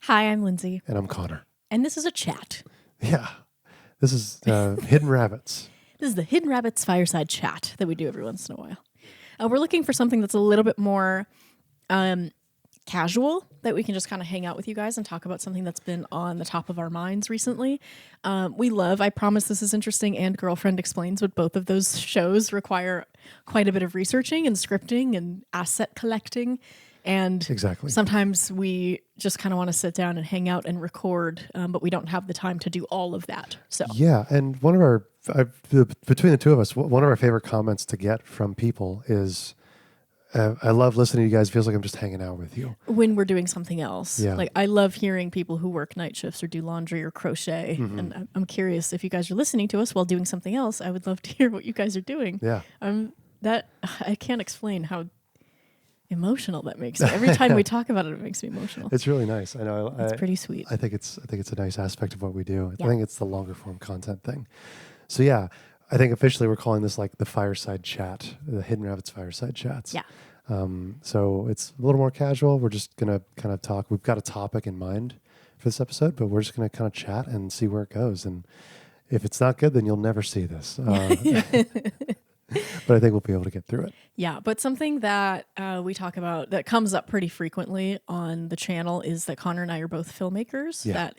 Hi, I'm Lindsey. And I'm Connor. And this is a chat. Yeah. This is Hidden Rabbits. This is the Hidden Rabbits fireside chat that we do every once in a while. We're looking for something that's a little bit more casual, that we can just kind of hang out with you guys and talk about something that's been on the top of our minds recently. We love I Promise This Is Interesting and Girlfriend Explains, but both of those shows require quite a bit of researching and scripting and asset collecting. And Exactly. Sometimes we just kind of want to sit down and hang out and record, but we don't have the time to do all of that. So yeah, and one of our between the two of us, one of our favorite comments to get from people is, "I love listening to you guys. It feels like I'm just hanging out with you when we're doing something else." Yeah. Like I love hearing people who work night shifts or do laundry or crochet, and I'm curious if you guys are listening to us while doing something else. I would love to hear what you guys are doing. Yeah, that I can't explain how emotional that makes me. Every time we talk about it, it makes me emotional. It's really nice. I know. It's pretty sweet. I think it's a nice aspect of what we do. Yeah. I think it's the longer form content thing. So yeah, I think officially we're calling this like the fireside chat, the Hidden Rabbits fireside chats. Yeah. So it's a little more casual. We're just gonna kind of talk. We've got a topic in mind for this episode, but we're just gonna kind of chat and see where it goes. And if it's not good, then you'll never see this. But I think we'll be able to get through it. Yeah, but something that we talk about that comes up pretty frequently on the channel is that Connor and I are both filmmakers. Yeah.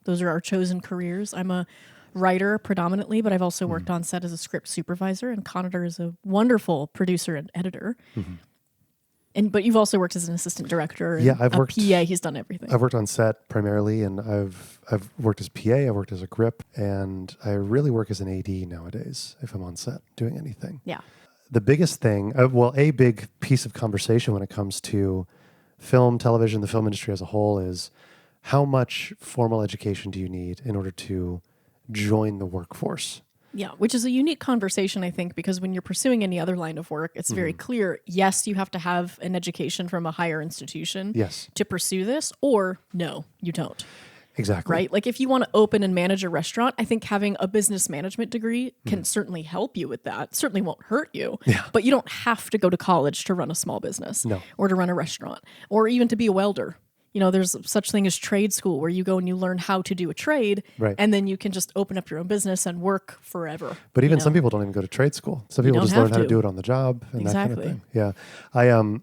Those are our chosen careers. I'm a writer predominantly, but I've also worked on set as a script supervisor, and Connor is a wonderful producer and editor. But you've also worked as an assistant director. And Yeah, I've worked PA. He's done everything. I've worked on set primarily, and I've worked as PA. I've worked as a grip, and I really work as an AD nowadays if I'm on set doing anything. Yeah. The biggest thing, a big piece of conversation when it comes to film, television, the film industry as a whole is how much formal education do you need in order to join the workforce? Yeah, which is a unique conversation, I think, because when you're pursuing any other line of work, it's very clear, yes, you have to have an education from a higher institution to pursue this, or no, you don't. Exactly. Right? Like if you want to open and manage a restaurant, I think having a business management degree can certainly help you with that. It certainly won't hurt you, but you don't have to go to college to run a small business or to run a restaurant or even to be a welder. You know, there's such thing as trade school where you go and you learn how to do a trade, and then you can just open up your own business and work forever. But even some people don't even go to trade school. Some people just learn how to do it on the job and that kind of thing. Yeah.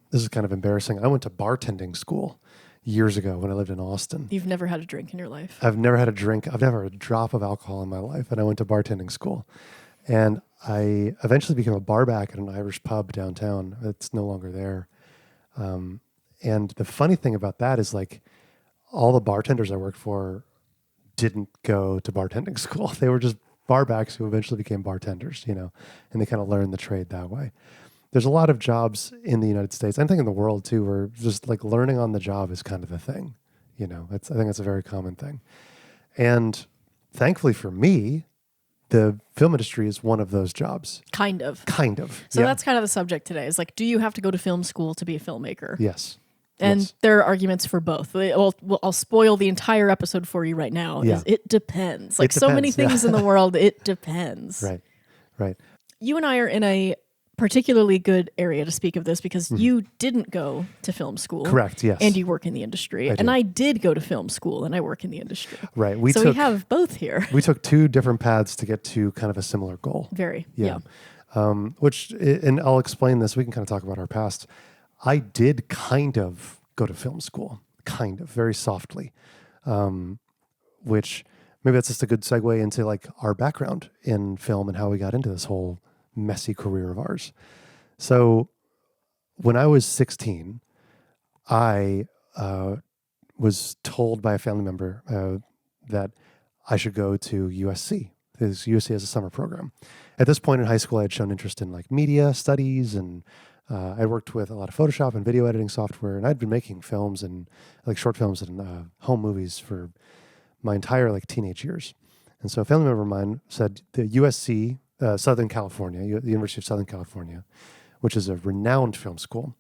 This is kind of embarrassing. I went to bartending school years ago when I lived in Austin. You've never had a drink in your life? I've never had a drink. I've never had a drop of alcohol in my life. And I went to bartending school. And I eventually became a bar back at an Irish pub downtown. It's no longer there. And the funny thing about that is like all the bartenders I worked for didn't go to bartending school. They were just barbacks who eventually became bartenders, and they kind of learned the trade that way. There's a lot of jobs in the United States, I think in the world too, where just like learning on the job is kind of the thing. I think that's a very common thing. And thankfully for me, the film industry is one of those jobs. Kind of. So that's kind of the subject today is like, do you have to go to film school to be a filmmaker? Yes. And there are arguments for both. I'll spoil the entire episode for you right now. Yeah. It depends. Like so many things in the world, it depends. Right. You and I are in a particularly good area to speak of this because you didn't go to film school. Correct, yes. And you work in the industry. And I did go to film school and I work in the industry. Right. We have both here. We took two different paths to get to kind of a similar goal. Very, yeah. And I'll explain this. We can kind of talk about our past. I did kind of go to film school, very softly, which maybe that's just a good segue into like our background in film and how we got into this whole messy career of ours. So when I was 16, I was told by a family member that I should go to USC. USC has a summer program. At this point in high school, I had shown interest in like media studies and I worked with a lot of Photoshop and video editing software, and I'd been making films and like short films and home movies for my entire like teenage years. And so a family member of mine said the USC, Southern California, the University of Southern California, which is a renowned film school,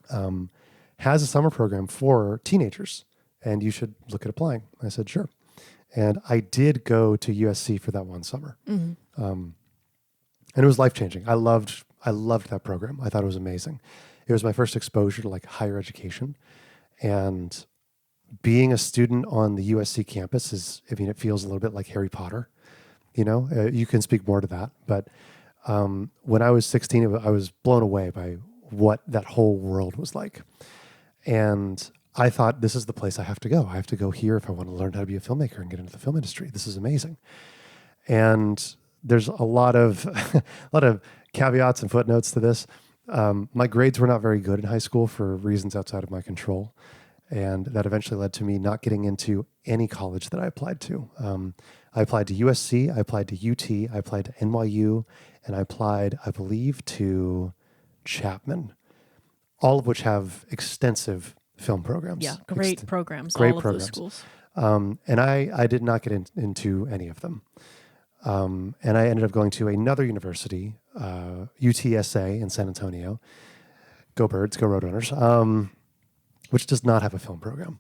has a summer program for teenagers, and you should look at applying. I said, sure. And I did go to USC for that one summer. And it was life-changing. I loved that program. I thought it was amazing. It was my first exposure to like higher education. And being a student on the USC campus it feels a little bit like Harry Potter. You can speak more to that. But when I was 16, I was blown away by what that whole world was like. And I thought, this is the place I have to go. I have to go here if I want to learn how to be a filmmaker and get into the film industry. This is amazing. And there's a lot of caveats and footnotes to this. My grades were not very good in high school for reasons outside of my control. And that eventually led to me not getting into any college that I applied to. I applied to USC, I applied to UT, I applied to NYU, and I applied, I believe, to Chapman, all of which have extensive film programs. Yeah, great programs, great all of programs. those schools. And I did not get into any of them. And I ended up going to another university, UTSA in San Antonio. Go Birds, go Roadrunners, which does not have a film program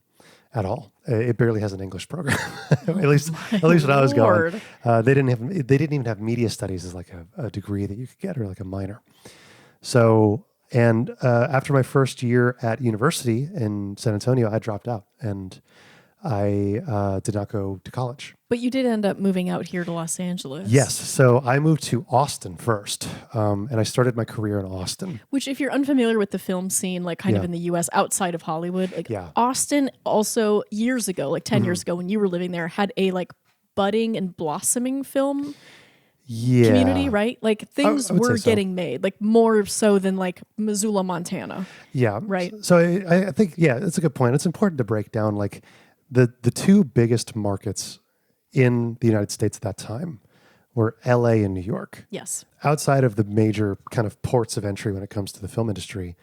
at all. It barely has an English program, at least when I was going. They didn't even have media studies as like a degree that you could get or like a minor. So, and after my first year at university in San Antonio, I dropped out and I did not go to college. But you did end up moving out here to Los Angeles. Yes. So I moved to Austin first, and I started my career in Austin. Which, if you're unfamiliar with the film scene, like kind of in the U.S. outside of Hollywood, like Austin also years ago, like 10 years ago when you were living there, had a like budding and blossoming film community, right? Like things were getting made, like more so than like Missoula, Montana. Yeah. Right. So I think, that's a good point. It's important to break down like the two biggest markets in the United States at that time were LA and New York. Yes. Outside of the major kind of ports of entry when it comes to the film industry,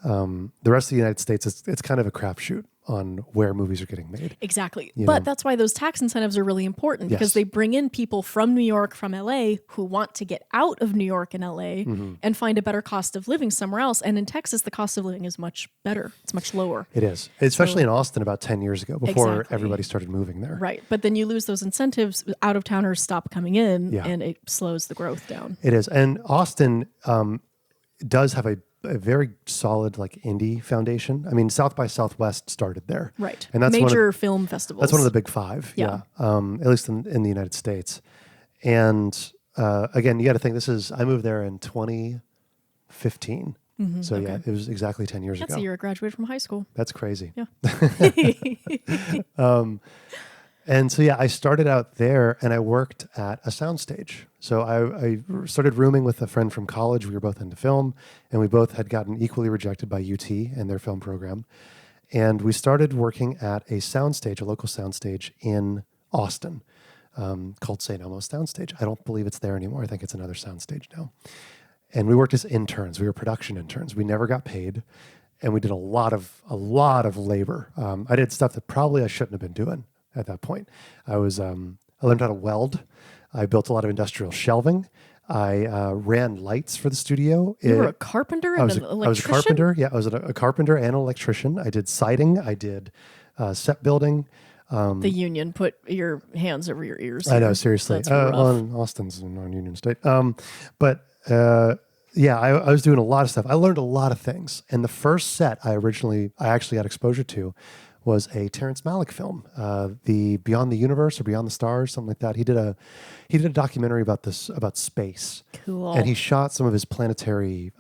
the rest of the United States, it's kind of a crapshoot on where movies are getting made. Exactly. But that's why those tax incentives are really important because they bring in people from New York, from LA, who want to get out of New York and LA and find a better cost of living somewhere else. And in Texas, the cost of living is much better. It's much lower. It is. Especially in Austin about 10 years ago before everybody started moving there. Right. But then you lose those incentives, out-of-towners stop coming in and it slows the growth down. It is. And Austin does have a very solid like indie foundation. I mean, South by Southwest started there, right? And that's major film festivals. That's one of the big five, at least in the United States. And again, you got to think I moved there in 2015. So it was exactly 10 years ago. That's the year I graduated from high school. That's crazy. Yeah. And so, I started out there and I worked at a soundstage. So I started rooming with a friend from college. We were both into film and we both had gotten equally rejected by UT and their film program. And we started working at a soundstage, a local soundstage in Austin called St. Elmo's Soundstage. I don't believe it's there anymore. I think it's another soundstage now. And we worked as interns. We were production interns. We never got paid. And we did a lot of labor. I did stuff that probably I shouldn't have been doing at that point. I learned how to weld. I built a lot of industrial shelving. I ran lights for the studio. You were a carpenter and an electrician? I was a carpenter. Yeah, I was a carpenter and an electrician. I did siding. I did set building. The union put your hands over your ears. I know, seriously. Austin's a non-union state. But I was doing a lot of stuff. I learned a lot of things. And the first set I actually had exposure to was a Terrence Malick film, the Beyond the Universe or Beyond the Stars, something like that. He did a documentary about space. Cool. And he shot some of his planetary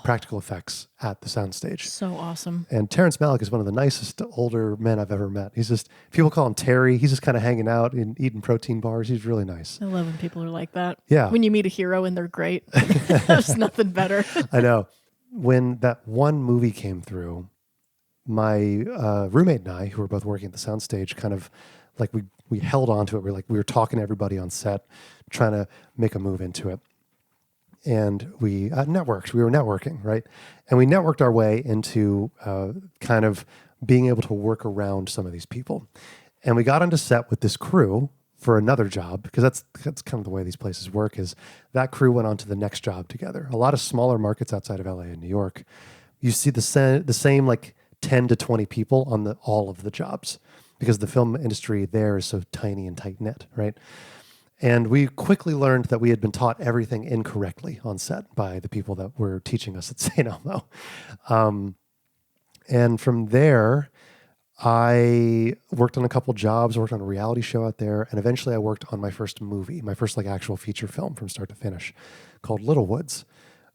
practical effects at the soundstage. So awesome. And Terrence Malick is one of the nicest older men I've ever met. He's just, people call him Terry. He's just kind of hanging out and eating protein bars. He's really nice. I love when people are like that. Yeah. When you meet a hero and they're great. There's nothing better. I know. When that one movie came through, my roommate and I, who were both working at the soundstage, kind of like we held on to it. We were talking to everybody on set, trying to make a move into it. And we networked. We were networking, right? And we networked our way into kind of being able to work around some of these people. And we got onto set with this crew for another job, because that's kind of the way these places work, is that crew went on to the next job together. A lot of smaller markets outside of LA and New York, you see the same like 10 to 20 people on all of the jobs, because the film industry there is so tiny and tight-knit, right? And we quickly learned that we had been taught everything incorrectly on set by the people that were teaching us at St. Elmo. And from there, I worked on a couple jobs, worked on a reality show out there, and eventually I worked on my first movie, my first like actual feature film from start to finish, called Little Woods.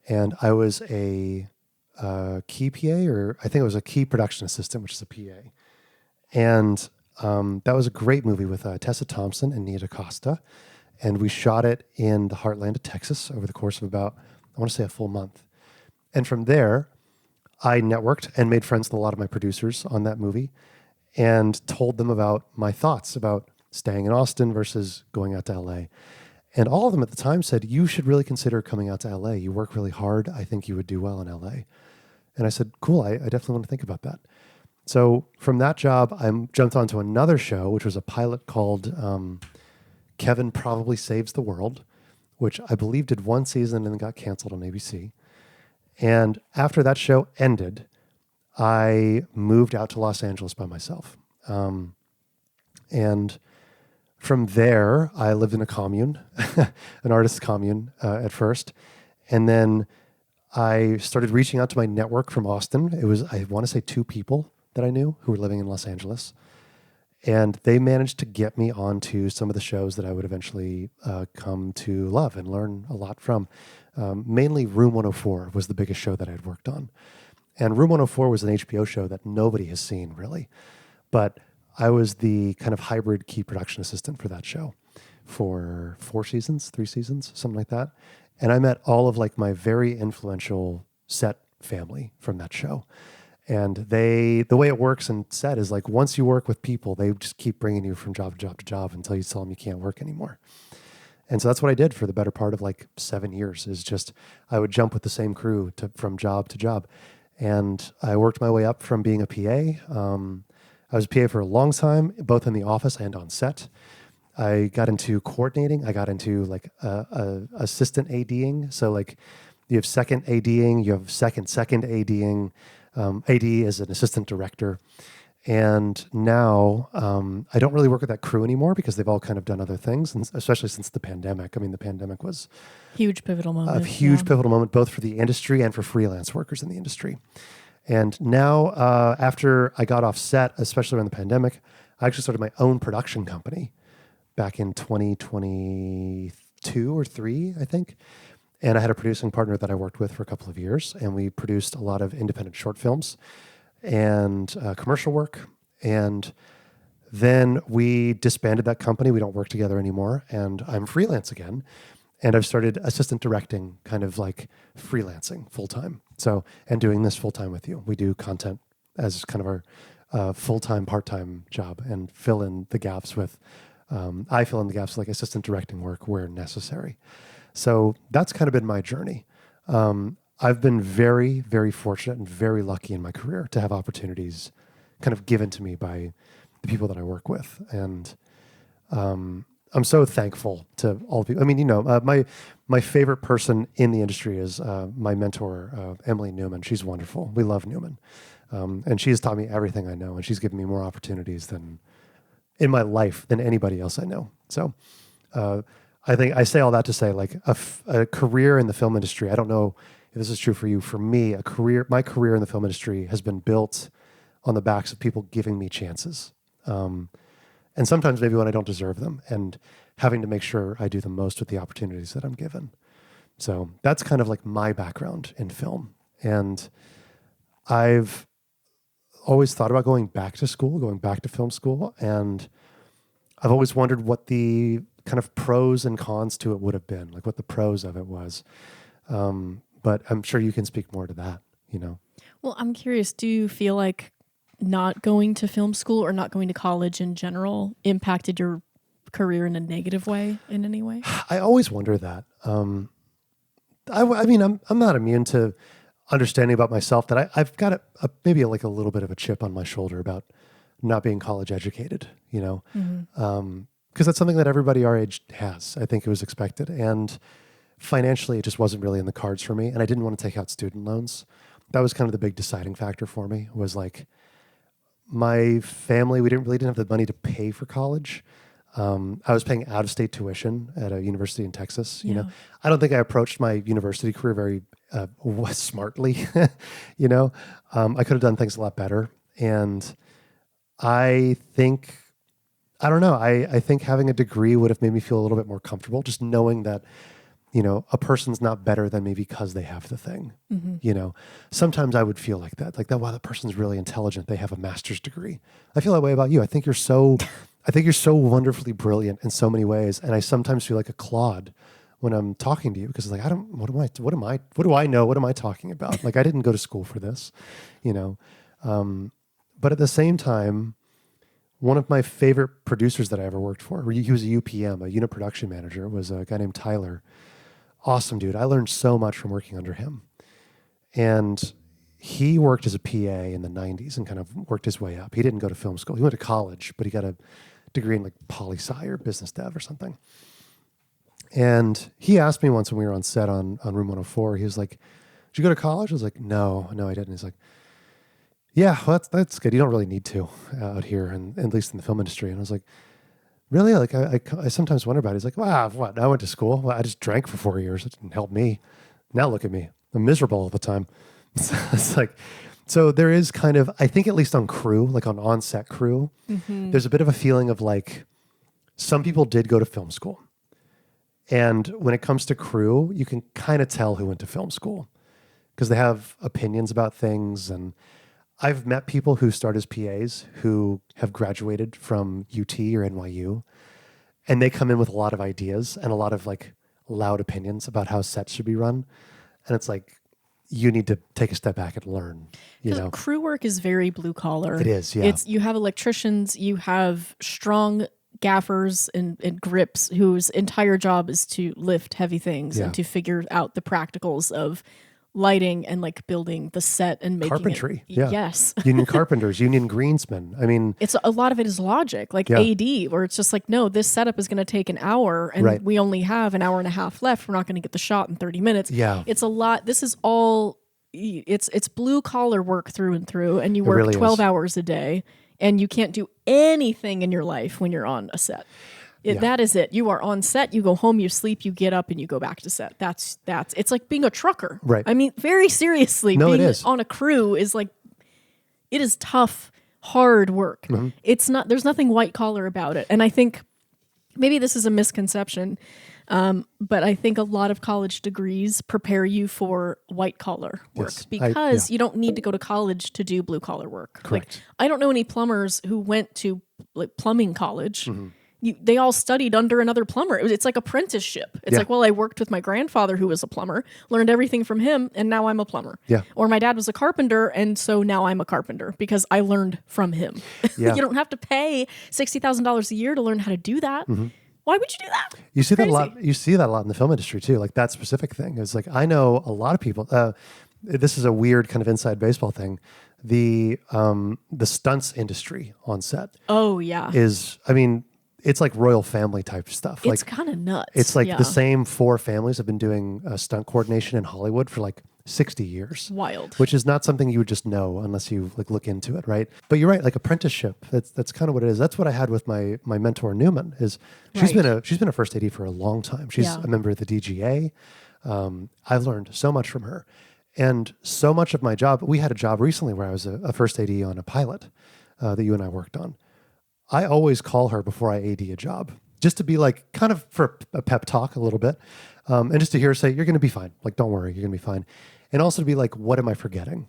And I was a key PA, or I think it was a key production assistant, which is a PA. And that was a great movie with Tessa Thompson and Nia DaCosta. And we shot it in the heartland of Texas over the course of about, I want to say, a full month. And from there, I networked and made friends with a lot of my producers on that movie and told them about my thoughts about staying in Austin versus going out to LA. And all of them at the time said, you should really consider coming out to LA. You work really hard. I think you would do well in LA. And I said, cool, I definitely want to think about that. So from that job, I jumped onto another show, which was a pilot called Kevin Probably Saves the World, which I believe did one season and then got canceled on ABC. And after that show ended, I moved out to Los Angeles by myself. And from there, I lived in a commune, an artist's commune at first. And then I started reaching out to my network from Austin. It was, I want to say, 2 people that I knew who were living in Los Angeles. And they managed to get me onto some of the shows that I would eventually come to love and learn a lot from. Mainly Room 104 was the biggest show that I had worked on. And Room 104 was an HBO show that nobody has seen, really. But I was the kind of hybrid key production assistant for that show for 4 seasons, 3 seasons, something like that. And I met all of like my very influential set family from that show. And the way it works in set is like, once you work with people, they just keep bringing you from job to job to job until you tell them you can't work anymore. And so that's what I did for the better part of like 7 years, is just, I would jump with the same crew from job to job. And I worked my way up from being a PA. I was a PA for a long time, both in the office and on set. I got into coordinating. I got into like assistant ADing. So like you have second ADing, you have second ADing. AD is an assistant director. And now I don't really work with that crew anymore because they've all kind of done other things, and especially since the pandemic. I mean, the pandemic was huge pivotal moment. A huge pivotal moment, both for the industry and for freelance workers in the industry. And now after I got off set, especially around the pandemic, I actually started my own production company back in 2022 or 3, I think. And I had a producing partner that I worked with for a couple of years, and we produced a lot of independent short films and commercial work. And then we disbanded that company. We don't work together anymore, and I'm freelance again. And I've started assistant directing, kind of like freelancing full-time. So, and doing this full-time with you. We do content as kind of our full-time, part-time job, and fill in the gaps with, I fill in the gaps like assistant directing work where necessary. So that's kind of been my journey. I've been very, very fortunate and very lucky in my career to have opportunities kind of given to me by the people that I work with. And I'm so thankful to all the people. I mean, you know, my favorite person in the industry is my mentor, Emily Newman. She's wonderful. We love Newman. And she has taught me everything I know, and she's given me more opportunities than in my life than anybody else I know. So I think I say all that to say, like a career in the film industry, I don't know if this is true for you. For me, my career in the film industry has been built on the backs of people giving me chances. And sometimes maybe when I don't deserve them, and having to make sure I do the most with the opportunities that I'm given. So that's kind of like my background in film. And I've always thought about going back to school, going back to film school. And I've always wondered what the kind of pros and cons to it would have been, like what the pros of it was. But I'm sure you can speak more to that, you know? Well, I'm curious, do you feel like not going to film school or not going to college in general impacted your career in a negative way in any way? I always wonder that. I mean, I'm not immune to understanding about myself that I've got maybe like a little bit of a chip on my shoulder about not being college educated, you know? Mm-hmm. Because that's something that everybody our age has. I think it was expected. And financially, it just wasn't really in the cards for me. And I didn't want to take out student loans. That was kind of the big deciding factor for me, was like my family, we didn't have the money to pay for college. I was paying out-of-state tuition at a university in Texas. You know, I don't think I approached my university career very smartly. You know, I could have done things a lot better. And I don't know. I think having a degree would have made me feel a little bit more comfortable, just knowing that, a person's not better than me because they have the thing. Sometimes I would feel like that, wow, that person's really intelligent. They have a master's degree. I feel that way about you. I think you're so wonderfully brilliant in so many ways. And I sometimes feel like a clod when I'm talking to you because it's like, what do I know? What am I talking about? Like, I didn't go to school for this, but at the same time, one of my favorite producers that I ever worked for, he was a UPM, a unit production manager, was a guy named Tyler. Awesome dude. I learned so much from working under him. And he worked as a PA in the 90s and kind of worked his way up. He didn't go to film school. He went to college, but he got a degree in like poli-sci or business dev or something. And he asked me once when we were on set on Room 104, he was like, did you go to college? I was like, no, I didn't. He's like, yeah, well, that's good. You don't really need to out here, and at least in the film industry. And I was like, really? Like, I sometimes wonder about it. He's like, wow, what? I went to school. Well, I just drank for 4 years. It didn't help me. Now look at me. I'm miserable all the time. It's like, so there is kind of, I think at least on crew, like on set crew, there's a bit of a feeling of like, some people did go to film school. And when it comes to crew, you can kind of tell who went to film school because they have opinions about things. And I've met people who start as PAs who have graduated from UT or NYU, and they come in with a lot of ideas and a lot of like loud opinions about how sets should be run. And it's like, you need to take a step back and learn, Crew work is very blue collar. It is, yeah. You have electricians, you have strong gaffers and grips whose entire job is to lift heavy things and to figure out the practicals of lighting and like building the set and making carpentry. Yes. Union carpenters, union greensmen. I mean, it's a lot of it is logic, like AD, where it's just like, no, this setup is going to take an hour and we only have an hour and a half left. We're not going to get the shot in 30 minutes. Yeah. It's a lot. This is all, it's blue collar work through and through. And you work really 12 hours a day and you can't do anything in your life when you're on a set. That is it. You are on set, you go home, you sleep, you get up, and you go back to set. That's it's like being a trucker. Right. I mean, very seriously, it is. On a crew is like, it is tough, hard work. Mm-hmm. It's not, there's nothing white collar about it. And I think maybe this is a misconception, but I think a lot of college degrees prepare you for white collar work because you don't need to go to college to do blue collar work. Correct. Like, I don't know any plumbers who went to like plumbing college. Mm-hmm. They all studied under another plumber. It's like apprenticeship. It's like, well, I worked with my grandfather who was a plumber, learned everything from him, and now I'm a plumber. Yeah. Or my dad was a carpenter, and so now I'm a carpenter because I learned from him. Yeah. You don't have to pay $60,000 a year to learn how to do that. Mm-hmm. Why would you do that? You see that a lot. You see that a lot in the film industry too. Like that specific thing is like, I know a lot of people. This is a weird kind of inside baseball thing. The stunts industry on set. Oh yeah. It's like royal family type stuff. It's kind of nuts. It's like the same 4 families have been doing stunt coordination in Hollywood for like 60 years. Wild. Which is not something you would just know unless you like look into it, right? But you're right, like apprenticeship. That's kind of what it is. That's what I had with my mentor Newman. Is she's been a first AD for a long time. She's a member of the DGA. I've learned so much from her, and so much of my job. We had a job recently where I was a first AD on a pilot that you and I worked on. I always call her before I AD a job, just to be like, kind of for a pep talk a little bit. And just to hear her say, you're going to be fine. Like, don't worry, you're going to be fine. And also to be like, what am I forgetting?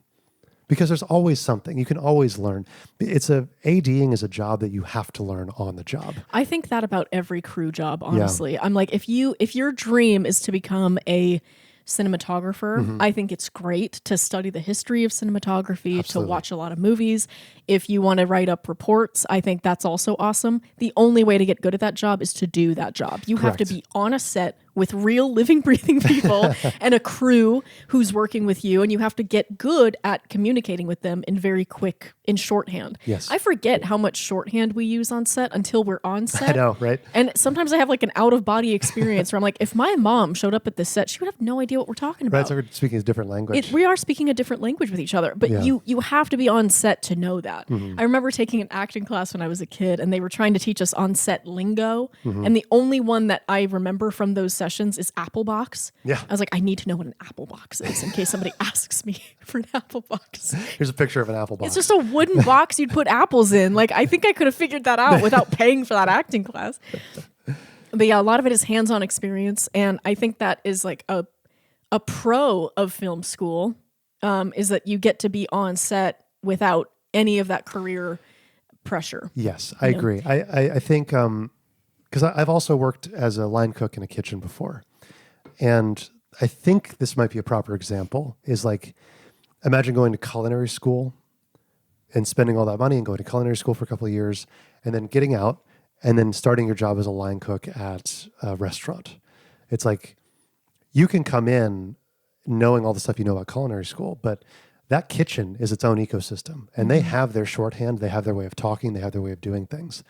Because there's always something. You can always learn. ADing is a job that you have to learn on the job. I think that about every crew job, honestly. Yeah. I'm like, if your dream is to become a cinematographer, mm-hmm. I think it's great to study the history of cinematography, Absolutely. To watch a lot of movies. If you want to write up reports, I think that's also awesome. The only way to get good at that job is to do that job. You Correct. Have to be on a set with real living, breathing people and a crew who's working with you, and you have to get good at communicating with them in shorthand. Yes. I forget how much shorthand we use on set until we're on set. I know, right? And sometimes I have like an out-of-body experience where I'm like, if my mom showed up at this set, she would have no idea what we're talking about. Right, so we're speaking a different language. We are speaking a different language with each other, but you have to be on set to know that. Mm-hmm. I remember taking an acting class when I was a kid, and they were trying to teach us on-set lingo, mm-hmm. and the only one that I remember from those sessions sessions is apple box. Yeah. I was like, I need to know what an apple box is in case somebody asks me for an apple box. Here's a picture of an apple box. It's just a wooden box you'd put apples in. Like, I think I could have figured that out without paying for that acting class. But yeah, a lot of it is hands-on experience. And I think that is like a pro of film school, is that you get to be on set without any of that career pressure. Yes, I agree. I think, because I've also worked as a line cook in a kitchen before. And I think this might be a proper example, is like, imagine going to culinary school and spending all that money and going to culinary school for a couple of years and then getting out and then starting your job as a line cook at a restaurant. It's like, you can come in knowing all the stuff you know about culinary school, but that kitchen is its own ecosystem, and they have their shorthand, they have their way of talking, they have their way of doing things.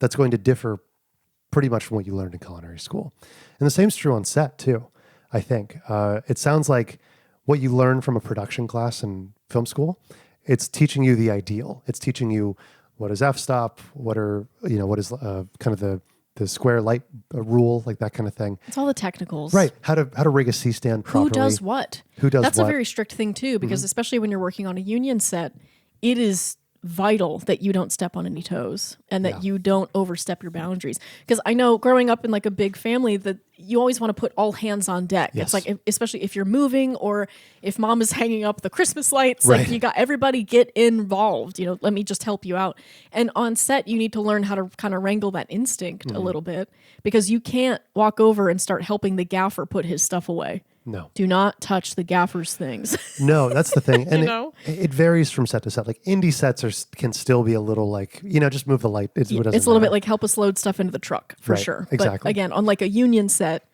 That's going to differ pretty much from what you learned in culinary school. And the same's true on set too, I think. It sounds like what you learn from a production class in film school, it's teaching you the ideal. It's teaching you what is f-stop, what is kind of the square light rule, like that kind of thing. It's all the technicals. Right. How to rig a C-stand properly. Who does what? That's a very strict thing too, because especially when you're working on a union set, it is vital that you don't step on any toes and that you don't overstep your boundaries. Because I know growing up in like a big family that you always want to put all hands on deck. Yes. It's like, especially if you're moving or if mom is hanging up the Christmas lights, like you got everybody get involved, let me just help you out. And on set, you need to learn how to kind of wrangle that instinct a little bit, because you can't walk over and start helping the gaffer put his stuff away. No. Do not touch the gaffer's things. No, that's the thing. And it varies from set to set. Like indie sets can still be a little like, just move the light. It's a little bit like help us load stuff into the truck for sure. Exactly. But again, on like a union set,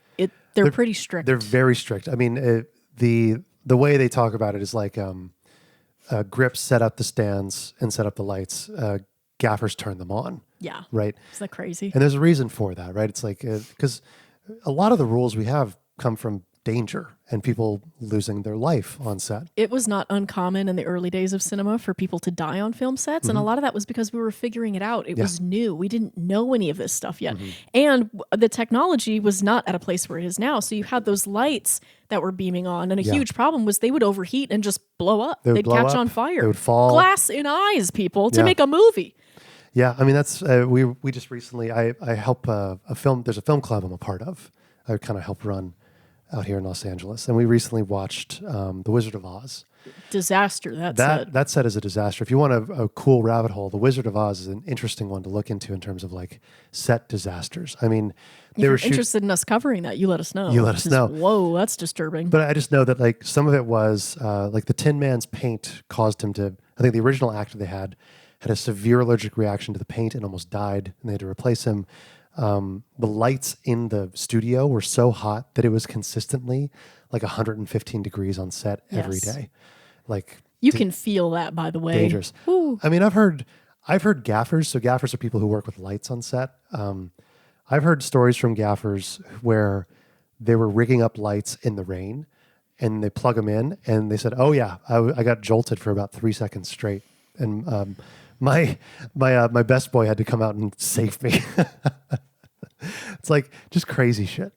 they're pretty strict. They're very strict. I mean, the way they talk about it is like grips set up the stands and set up the lights. Gaffers turn them on. Yeah. Right. Isn't that crazy? And there's a reason for that, right? It's like, because a lot of the rules we have come from danger and people losing their life on set. It was not uncommon in the early days of cinema for people to die on film sets. And a lot of that was because we were figuring it out. It was new. We didn't know any of this stuff yet. And the technology was not at a place where it is now. So you had those lights that were beaming on. And a huge problem was they would overheat and just blow up. They'd catch on fire. They would fall. Glass in eyes, people, to make a movie. Yeah. I mean, that's, we just recently, I help there's a film club I'm a part of. I kind of help run out here in Los Angeles. And we recently watched The Wizard of Oz. Disaster, that set is a disaster. If you want a cool rabbit hole, The Wizard of Oz is an interesting one to look into in terms of like set disasters. I mean, if you're interested in us covering that, you let us know. Whoa, that's disturbing. But I just know that like some of it was like the Tin Man's paint caused him to, I think the original actor they had a severe allergic reaction to the paint and almost died, and they had to replace him. The lights in the studio were so hot that it was consistently like 115 degrees on set every day. Like you can feel that, by the way. Dangerous. Ooh. I mean, I've heard gaffers. So gaffers are people who work with lights on set. I've heard stories from gaffers where they were rigging up lights in the rain and they plug them in and they said, oh yeah, I got jolted for about 3 seconds straight. And, my best boy had to come out and save me. It's like just crazy shit,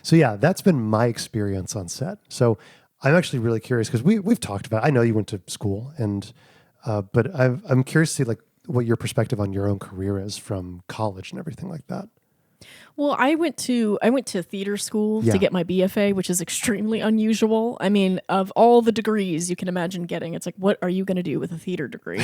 So yeah, that's been my experience on set. So I'm actually really curious because we've talked about. I know you went to school, but I'm curious to see like what your perspective on your own career is from college and everything like that. Well, I went to theater school to get my BFA, which is extremely unusual. I mean, of all the degrees you can imagine getting, it's like, what are you going to do with a theater degree?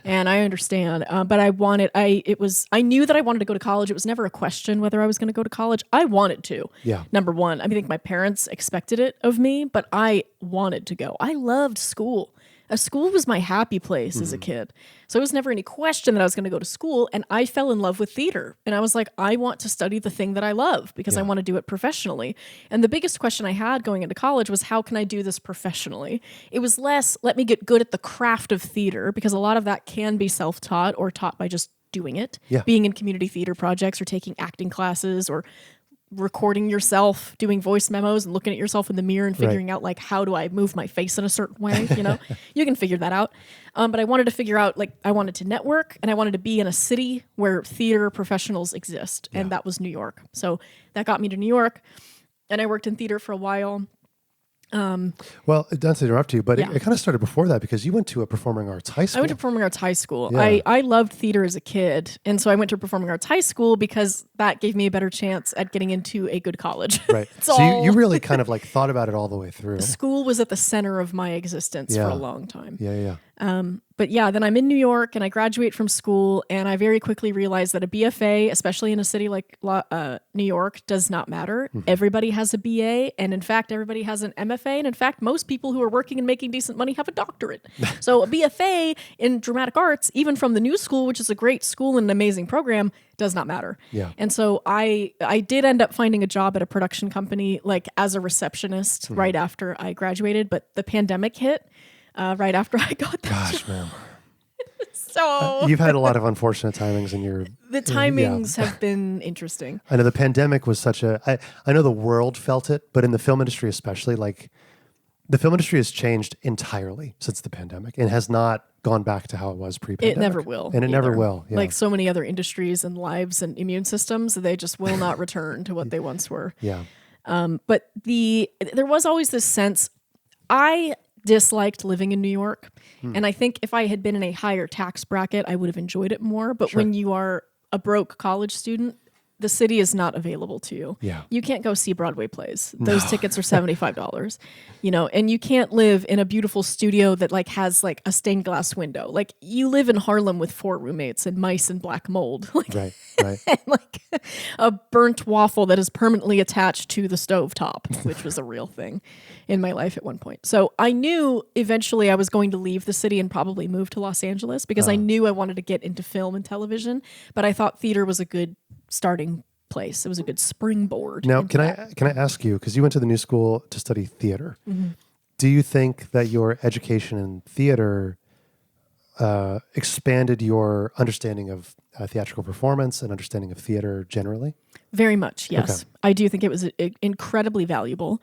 And I understand, but I knew that I wanted to go to college. It was never a question whether I was going to go to college. I wanted to. Yeah. Number one, I think my parents expected it of me, but I wanted to go. I loved school. School was my happy place as a kid. So it was never any question that I was going to go to school. And I fell in love with theater. And I was like, I want to study the thing that I love because I want to do it professionally. And the biggest question I had going into college was, how can I do this professionally? It was less, let me get good at the craft of theater, because a lot of that can be self-taught or taught by just doing it. Yeah. Being in community theater projects or taking acting classes or recording yourself doing voice memos and looking at yourself in the mirror and figuring out like, how do I move my face in a certain way? You can figure that out. But I wanted to figure out, like, I wanted to network and I wanted to be in a city where theater professionals exist. And that was New York. So that got me to New York. And I worked in theater for a while. Well, it doesn't interrupt you, but it kind of started before that because you went to a performing arts high school. I went to performing arts high school. Yeah. I loved theater as a kid. And so I went to performing arts high school because that gave me a better chance at getting into a good college. Right. So you really kind of like thought about it all the way through. School was at the center of my existence for a long time. Yeah. But yeah, then I'm in New York and I graduate from school and I very quickly realized that a BFA, especially in a city like New York, does not matter. Mm-hmm. Everybody has a BA, and in fact, everybody has an MFA. And in fact, most people who are working and making decent money have a doctorate. So a BFA in dramatic arts, even from the New School, which is a great school and an amazing program, does not matter. Yeah. And so I did end up finding a job at a production company, like as a receptionist right after I graduated, but the pandemic hit. Right after I got that. Gosh, man. So you've had a lot of unfortunate timings in your. The timings have been interesting. I know the pandemic was such a. I know the world felt it, but in the film industry especially, like the film industry has changed entirely since the pandemic and has not gone back to how it was pre-pandemic. It never will, and it never will. Yeah. Like so many other industries and lives and immune systems, they just will not return to what they once were. Yeah. But there was always this sense. I disliked living in New York. And I think if I had been in a higher tax bracket, I would have enjoyed it more. But when you are a broke college student, the city is not available to you. Yeah. You can't go see Broadway plays. Those tickets are $75, and you can't live in a beautiful studio that like has like a stained glass window. Like you live in Harlem with 4 roommates and mice and black mold. Right. And like a burnt waffle that is permanently attached to the stovetop, which was a real thing in my life at one point. So I knew eventually I was going to leave the city and probably move to Los Angeles because I knew I wanted to get into film and television, but I thought theater was a good starting place. It was a good springboard. Now, can I ask you, because you went to the New School to study theater, do you think that your education in theater expanded your understanding of theatrical performance and understanding of theater generally? Very much, yes. Okay. I do think it was incredibly valuable.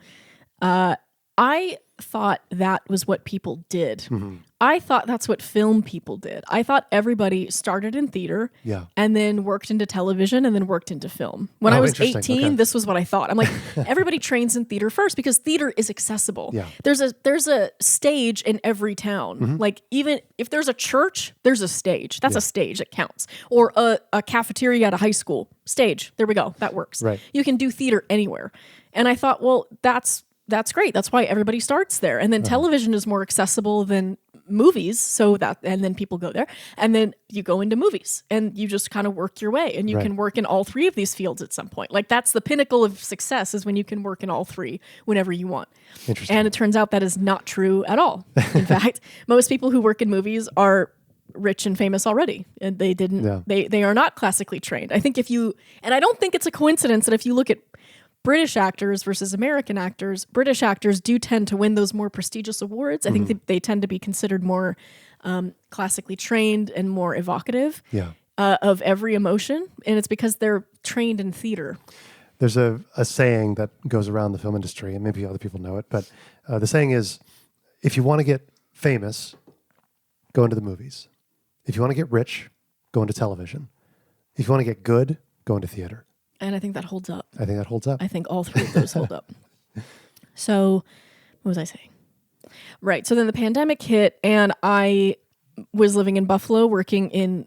I thought that was what people did. Mm-hmm. I thought that's what film people did. I thought everybody started in theater and then worked into television and then worked into film. When I was 18, this was what I thought. I'm like, everybody trains in theater first because theater is accessible. Yeah. There's a stage in every town. Mm-hmm. Like even if there's a church, there's a stage. That's a stage. It counts. Or a cafeteria at a high school. Stage. There we go. That works. Right. You can do theater anywhere. And I thought, well, that's great. That's why everybody starts there. And then television is more accessible than movies. And then people go there. And then you go into movies and you just kind of work your way. And you can work in all 3 of these fields at some point. Like that's the pinnacle of success is when you can work in all 3 whenever you want. Interesting. And it turns out that is not true at all. In fact, most people who work in movies are rich and famous already. And they didn't, they are not classically trained. I think and I don't think it's a coincidence that if you look at British actors versus American actors, British actors do tend to win those more prestigious awards. I think they tend to be considered more classically trained and more evocative of every emotion. And it's because they're trained in theater. There's a saying that goes around the film industry, and maybe other people know it, but the saying is, if you want to get famous, go into the movies. If you want to get rich, go into television. If you want to get good, go into theater. And I think that holds up. I think that holds up. I think all 3 of those hold up. So, what was I saying? Right. So then the pandemic hit, and I was living in Buffalo working in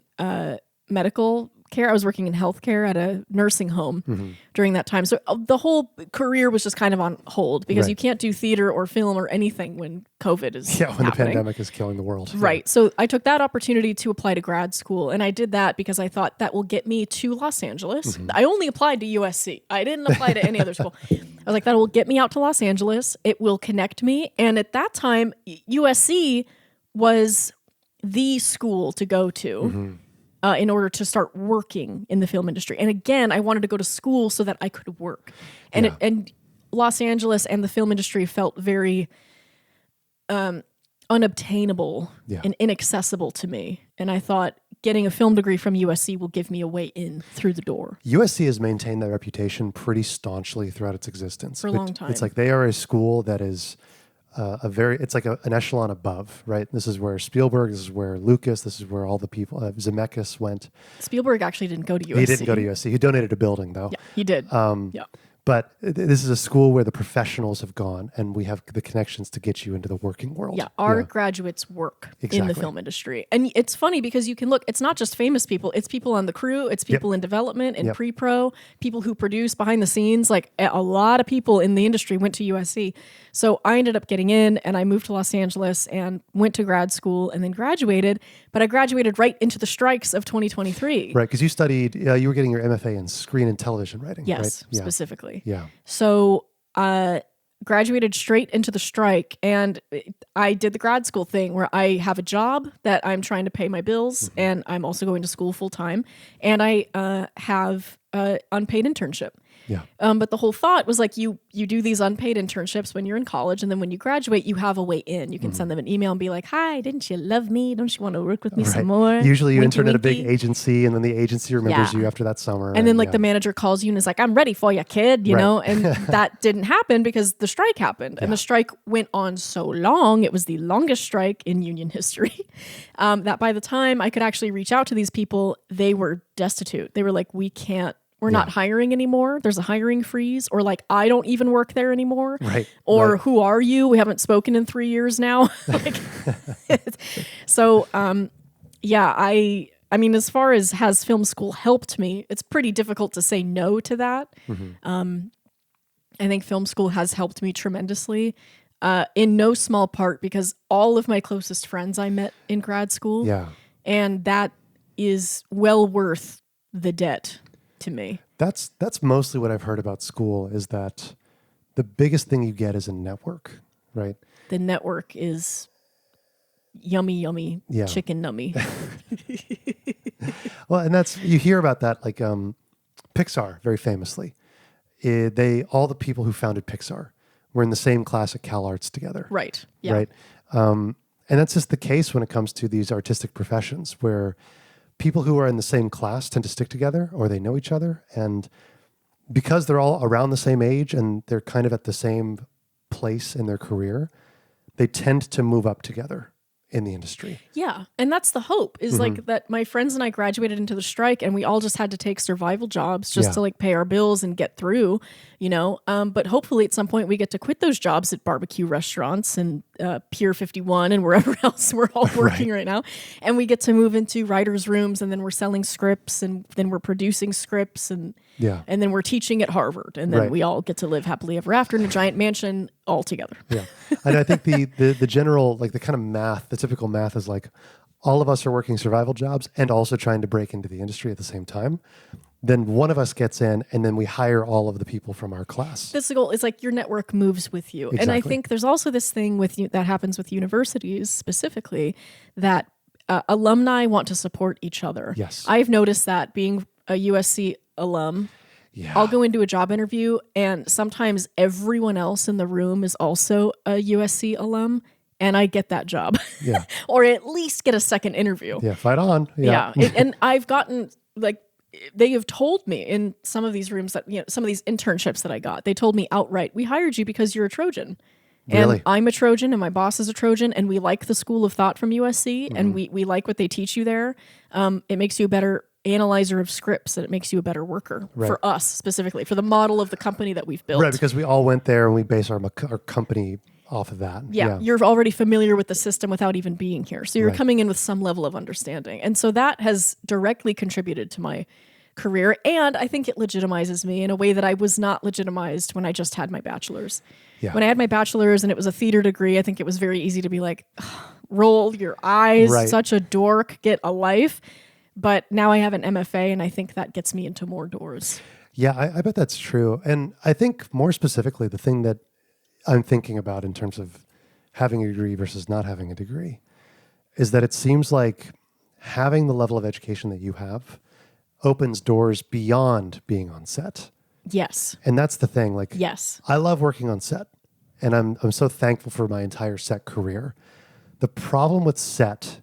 medical care. I was working in healthcare at a nursing home during that time. So the whole career was just kind of on hold because you can't do theater or film or anything when COVID is when the pandemic is killing the world. Right. Yeah. So I took that opportunity to apply to grad school, and I did that because I thought that will get me to Los Angeles. I only applied to USC. I didn't apply to any other school. I was like, that will get me out to Los Angeles. It will connect me. And at that time, USC was the school to go to. In order to start working in the film industry. And again, I wanted to go to school so that I could work. And and Los Angeles and the film industry felt very unobtainable and inaccessible to me. And I thought getting a film degree from USC will give me a way in through the door. USC has maintained that reputation pretty staunchly throughout its existence. For a long time. It's like they are a school that is it's like an echelon above, right? This is where Spielberg, this is where Lucas, this is where all the people, Zemeckis went. Spielberg actually didn't go to USC. He didn't go to USC. He donated a building though. Yeah, he did. But this is a school where the professionals have gone, and we have the connections to get you into the working world. Yeah, our graduates work in the film industry. And it's funny because you can look, it's not just famous people, it's people on the crew, it's people in development and pre-pro, people who produce behind the scenes. Like a lot of people in the industry went to USC. So I ended up getting in, and I moved to Los Angeles and went to grad school and then graduated. But I graduated right into the strikes of 2023. Right, because you studied, you were getting your MFA in screen and television writing, yes, right? specifically. Yeah. So graduated straight into the strike, and I did the grad school thing where I have a job that I'm trying to pay my bills, and I'm also going to school full time, and I have an unpaid internship. Yeah. But the whole thought was like you do these unpaid internships when you're in college, and then when you graduate, you have a way in. You can send them an email and be like, "Hi, didn't you love me? Don't you want to work with me some more?" Usually you Winky, intern at a winky. big agency, and then the agency remembers you after that summer. And then like the manager calls you and is like, "I'm ready for you, kid," you know? And that didn't happen because the strike happened. And the strike went on so long. It was the longest strike in union history. That by the time I could actually reach out to these people, they were destitute. They were like, we're not hiring anymore. There's a hiring freeze, or like, I don't even work there anymore. Right. Or who are you? We haven't spoken in 3 years now. So, I mean, as far as has film school helped me, it's pretty difficult to say no to that. I think film school has helped me tremendously, in no small part because all of my closest friends I met in grad school. Yeah. And that is well worth the debt to me. That's mostly what I've heard about school, is that the biggest thing you get is a network, right? The network is yummy, chicken nummy. Well, and you hear about that, like Pixar, very famously. All the people who founded Pixar were in the same class at CalArts together. Right. Yeah. Right. And that's just the case when it comes to these artistic professions, where people who are in the same class tend to stick together, or they know each other. And because they're all around the same age and they're kind of at the same place in their career, they tend to move up together in the industry. Yeah. And that's the hope, is like that my friends and I graduated into the strike, and we all just had to take survival jobs just to like pay our bills and get through, you know. But hopefully at some point we get to quit those jobs at barbecue restaurants and Pier 51 and wherever else we're all working right now. And we get to move into writers' rooms, and then we're selling scripts, and then we're producing scripts, and then we're teaching at Harvard, and then we all get to live happily ever after in a giant mansion all together. Yeah. And I think the general, like the kind of math, the typical math is like, all of us are working survival jobs and also trying to break into the industry at the same time. Then one of us gets in, and then we hire all of the people from our class. That's the goal. It's like your network moves with you. Exactly. And I think there's also this thing that happens with universities specifically, that alumni want to support each other. Yes. I've noticed that being a USC alum. Yeah. I'll go into a job interview, and sometimes everyone else in the room is also a USC alum, and I get that job. Yeah. Or at least get a second interview. Yeah, fight on. Yeah. And I've gotten, like, they have told me in some of these rooms that, you know, some of these internships that I got, they told me outright, "We hired you because you're a Trojan." And Really? I'm a Trojan, and my boss is a Trojan, and we like the school of thought from USC, and we like what they teach you there. It makes you a better analyzer of scripts, and it makes you a better worker for us specifically, for the model of the company that we've built. Right, because we all went there and we base our company off of that. Yeah, you're already familiar with the system without even being here. So you're coming in with some level of understanding. And so that has directly contributed to my career. And I think it legitimizes me in a way that I was not legitimized when I just had my bachelor's. Yeah. When I had my bachelor's and it was a theater degree, I think it was very easy to be like, roll your eyes, such a dork, get a life. But now I have an MFA, and I think that gets me into more doors. Yeah, I bet that's true. And I think more specifically, the thing that I'm thinking about in terms of having a degree versus not having a degree is that it seems like having the level of education that you have opens doors beyond being on set. Yes. And that's the thing. Like, yes, I love working on set, and I'm so thankful for my entire set career. The problem with set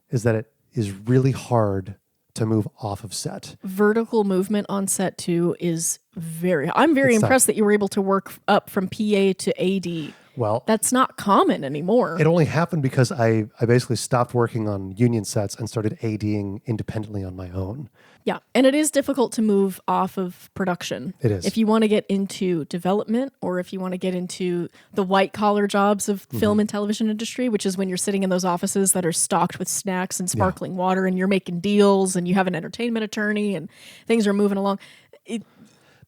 is that it is really hard to move off of set. Vertical movement on set too is I'm very impressed that you were able to work up from PA to AD. Well, that's not common anymore. It only happened because I basically stopped working on union sets and started ADing independently on my own. Yeah. And it is difficult to move off of production. It is. If you want to get into development, or if you want to get into the white collar jobs of film and television industry, which is when you're sitting in those offices that are stocked with snacks and sparkling water, and you're making deals, and you have an entertainment attorney, and things are moving along.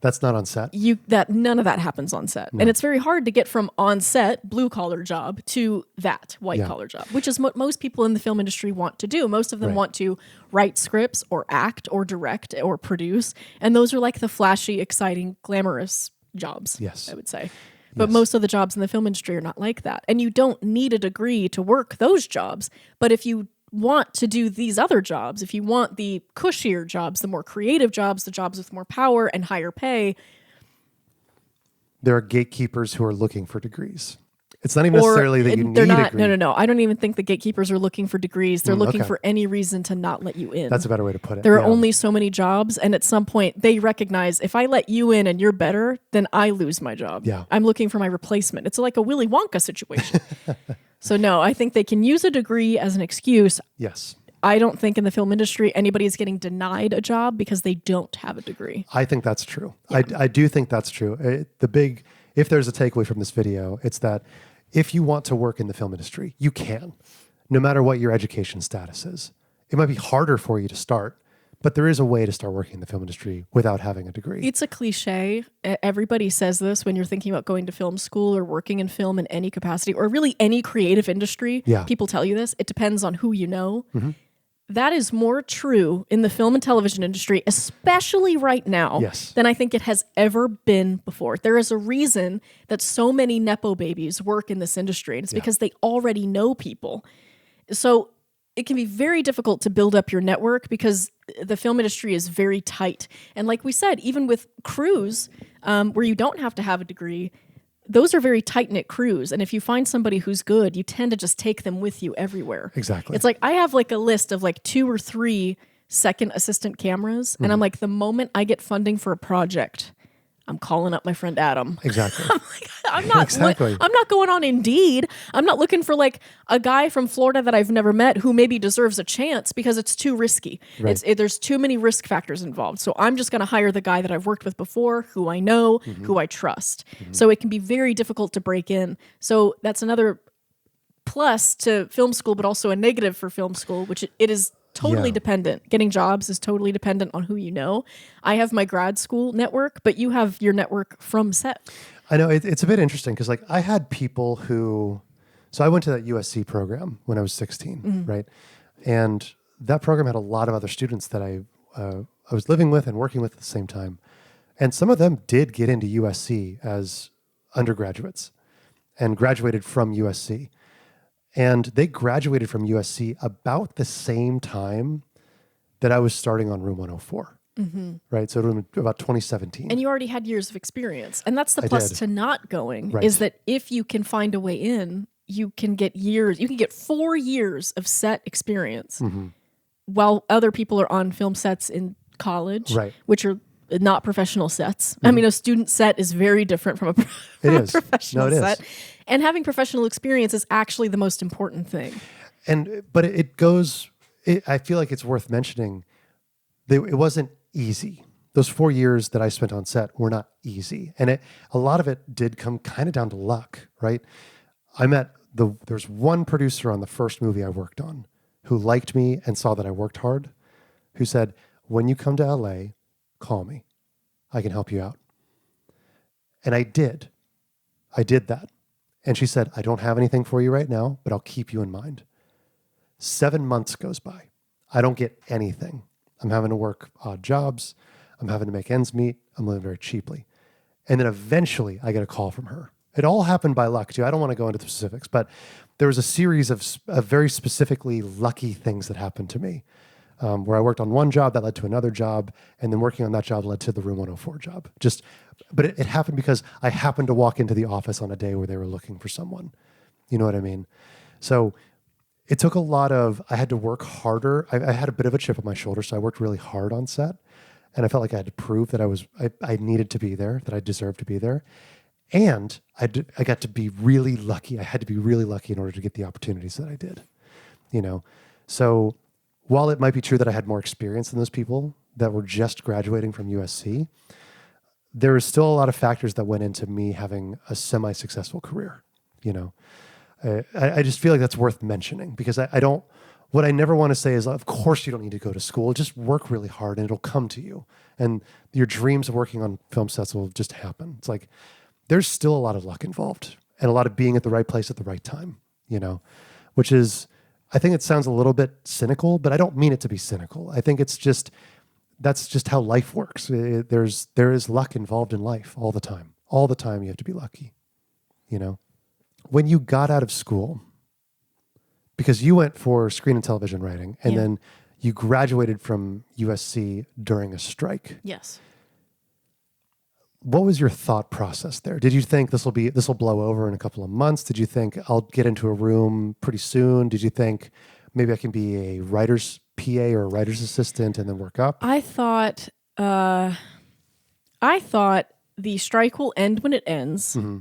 That's not on set. None of that happens on set. No. And it's very hard to get from on set blue collar job to that white collar job, which is what most people in the film industry want to do. Most of them want to write scripts or act or direct or produce. And those are like the flashy, exciting, glamorous jobs, I would say. But most of the jobs in the film industry are not like that. And you don't need a degree to work those jobs. But if you want to do these other jobs, if you want the cushier jobs, the more creative jobs, the jobs with more power and higher pay, there are gatekeepers who are looking for degrees. It's not even necessarily that you need a degree. No. I don't even think the gatekeepers are looking for degrees. They're looking for any reason to not let you in. That's a better way to put it. There are only so many jobs, and at some point they recognize if I let you in and you're better, then I lose my job. Yeah. I'm looking for my replacement. It's like a Willy Wonka situation. So no, I think they can use a degree as an excuse. Yes. I don't think in the film industry anybody is getting denied a job because they don't have a degree. I think that's true. Yeah. I do think that's true. If there's a takeaway from this video, it's that if you want to work in the film industry, you can, no matter what your education status is. It might be harder for you to start, but there is a way to start working in the film industry without having a degree. It's a cliche. Everybody says this when you're thinking about going to film school or working in film in any capacity, or really any creative industry. Yeah. People tell you this. It depends on who you know. Mm-hmm. That is more true in the film and television industry, especially right now, than I think it has ever been before. There is a reason that so many Nepo babies work in this industry, and it's because they already know people. So it can be very difficult to build up your network because the film industry is very tight. And like we said, even with crews where you don't have to have a degree, those are very tight-knit crews. And if you find somebody who's good, you tend to just take them with you everywhere. Exactly. It's like I have like a list of like 2 or 3 second assistant cameras. And I'm like, the moment I get funding for a project, I'm calling up my friend Adam. Exactly. I'm not going on Indeed. I'm not looking for like a guy from Florida that I've never met who maybe deserves a chance because it's too risky. Right. There's too many risk factors involved. So I'm just going to hire the guy that I've worked with before, who I know, who I trust. So it can be very difficult to break in. So that's another plus to film school, but also a negative for film school, which it is totally dependent. Getting jobs is totally dependent on who you know. I have my grad school network, but you have your network from set. I know it's a bit interesting because like I had people so I went to that USC program when I was 16, right? And that program had a lot of other students that I was living with and working with at the same time. And some of them did get into USC as undergraduates and graduated from USC. And they graduated from USC about the same time that I was starting on Room 104, right? So it was about 2017. And you already had years of experience. And that's the plus to not going, is that if you can find a way in, you can get 4 years of set experience while other people are on film sets in college, which are not professional sets. I mean, a student set is very different from a professional set. And having professional experience is actually the most important thing. But I feel like it's worth mentioning it wasn't easy. Those 4 years that I spent on set were not easy. And a lot of it did come kind of down to luck, right? There's one producer on the first movie I worked on who liked me and saw that I worked hard, who said, when you come to LA, call me. I can help you out. And I did. I did that. And she said, I don't have anything for you right now, but I'll keep you in mind. 7 months goes by. I don't get anything. I'm having to work odd jobs. I'm having to make ends meet. I'm living very cheaply. And then eventually I get a call from her. It all happened by luck too. I don't want to go into the specifics, but there was a series of very specifically lucky things that happened to me. Where I worked on one job that led to another job, and then working on that job led to the Room 104 job. But it happened because I happened to walk into the office on a day where they were looking for someone. You know what I mean? So it took I had to work harder. I had a bit of a chip on my shoulder, so I worked really hard on set, and I felt like I had to prove that I needed to be there, that I deserved to be there. And I got to be really lucky. I had to be really lucky in order to get the opportunities that I did, So while it might be true that I had more experience than those people, that were just graduating from USC, there was still a lot of factors that went into me having a semi-successful career. I just feel like that's worth mentioning because I don't, what I never want to say is, of course you don't need to go to school. Just work really hard and it'll come to you. And your dreams of working on film sets will just happen. It's like, there's still a lot of luck involved and a lot of being at the right place at the right time, which is, I think it sounds a little bit cynical, but I don't mean it to be cynical. I think it's just, that's just how life works. There is luck involved in life all the time. All the time you have to be lucky, When you got out of school, because you went for screen and television writing, and then you graduated from USC during a strike. Yes. What was your thought process there? Did you think this will blow over in a couple of months? Did you think I'll get into a room pretty soon? Did you think maybe I can be a writer's PA or a writer's assistant and then work up? I thought the strike will end when it ends. Mm-hmm.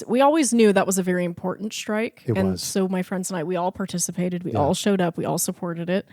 We always knew that was a very important strike. It was. So my friends and I, we all participated. We all showed up. We all supported it.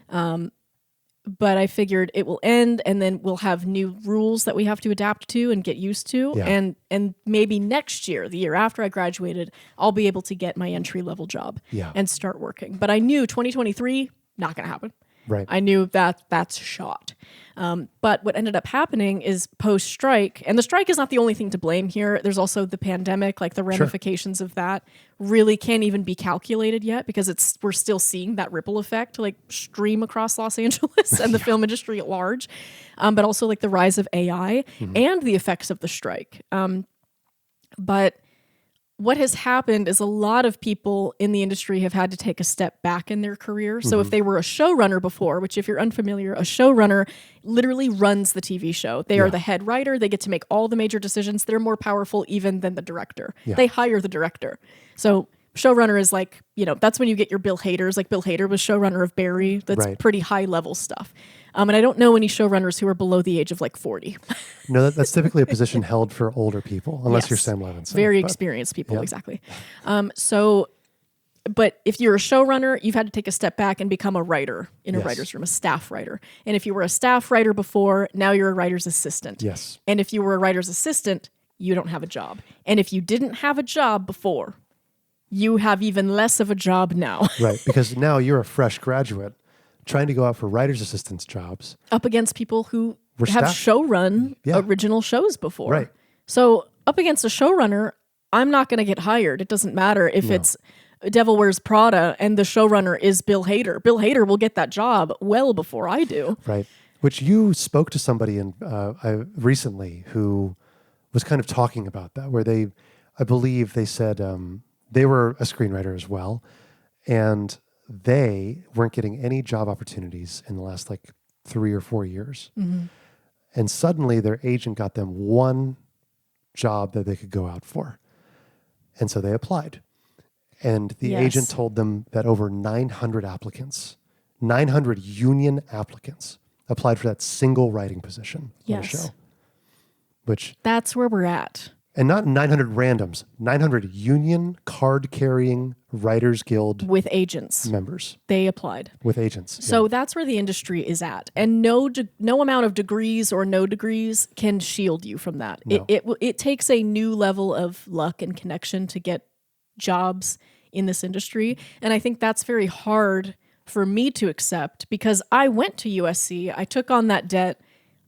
But I figured it will end and then we'll have new rules that we have to adapt to and get used to. Yeah. And maybe next year, the year after I graduated, I'll be able to get my entry-level job and start working. But I knew 2023, not going to happen. Right. I knew that's shot. But what ended up happening is post-strike, and the strike is not the only thing to blame here. There's also the pandemic, like the ramifications of that really can't even be calculated yet because we're still seeing that ripple effect like stream across Los Angeles and the film industry at large, but also like the rise of AI and the effects of the strike. But what has happened is a lot of people in the industry have had to take a step back in their career. So if they were a showrunner before, which if you're unfamiliar, a showrunner literally runs the TV show. They are the head writer. They get to make all the major decisions. They're more powerful even than the director. Yeah. They hire the director. So showrunner is like, that's when you get your Bill Haders. Like Bill Hader was showrunner of Barry. That's pretty high level stuff. And I don't know any showrunners who are below the age of like 40. No, that's typically a position held for older people, unless you're Sam Levinson. Very experienced people, exactly. But if you're a showrunner, you've had to take a step back and become a writer in a writer's room, a staff writer. And if you were a staff writer before, now you're a writer's assistant. Yes. And if you were a writer's assistant, you don't have a job. And if you didn't have a job before, you have even less of a job now. Right, because now you're a fresh graduate trying to go out for writer's assistants jobs. Up against people who have showrun original shows before. Right. So up against a showrunner, I'm not going to get hired. It doesn't matter if it's Devil Wears Prada and the showrunner is Bill Hader. Bill Hader will get that job well before I do. Right. Which you spoke to somebody recently who was kind of talking about that, where I believe they said they were a screenwriter as well, and they weren't getting any job opportunities in the last 3 or 4 years. Mm-hmm. And suddenly their agent got them one job that they could go out for. And so they applied. And the agent told them that over 900 union applicants applied for that single writing position on the show. That's where we're at. And not 900 randoms, 900 union card-carrying Writers Guild with agents members. They applied with agents. So that's where the industry is at, and no amount of degrees or no degrees can shield you from that. No. It takes a new level of luck and connection to get jobs in this industry, and I think that's very hard for me to accept because I went to USC. I took on that debt.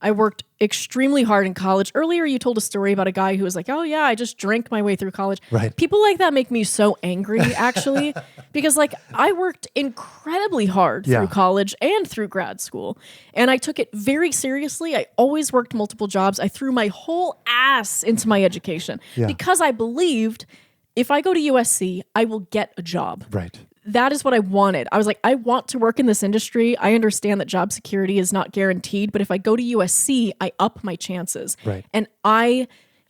I worked extremely hard in college. Earlier, you told a story about a guy who was like, oh yeah, I just drank my way through college. Right. People like that make me so angry, actually, because I worked incredibly hard through college and through grad school. And I took it very seriously. I always worked multiple jobs. I threw my whole ass into my education because I believed if I go to USC, I will get a job. Right. That is what I wanted. I was like, I want to work in this industry. I understand that job security is not guaranteed, but if I go to USC, I up my chances. Right. And I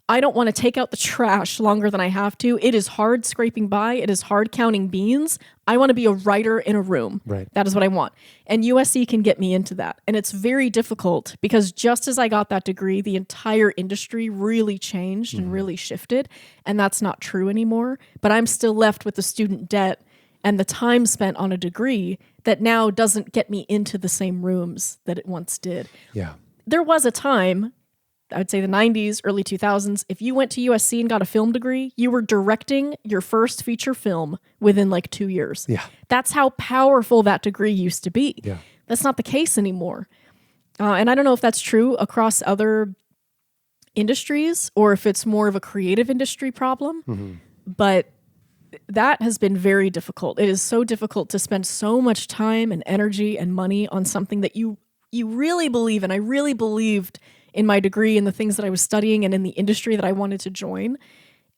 don't want to take out the trash longer than I have to. It is hard scraping by. It is hard counting beans. I want to be a writer in a room. Right. That is what I want. And USC can get me into that. And it's very difficult because just as I got that degree, the entire industry really changed and really shifted. And that's not true anymore. But I'm still left with the student debt and the time spent on a degree that now doesn't get me into the same rooms that it once did. Yeah. There was a time, I would say the 90s, early 2000s, if you went to USC and got a film degree, you were directing your first feature film within like 2 years. Yeah. That's how powerful that degree used to be. Yeah. That's not the case anymore. And I don't know if that's true across other industries or if it's more of a creative industry problem, but that has been very difficult. It is so difficult to spend so much time and energy and money on something that you really believe in. I really believed in my degree and the things that I was studying and in the industry that I wanted to join.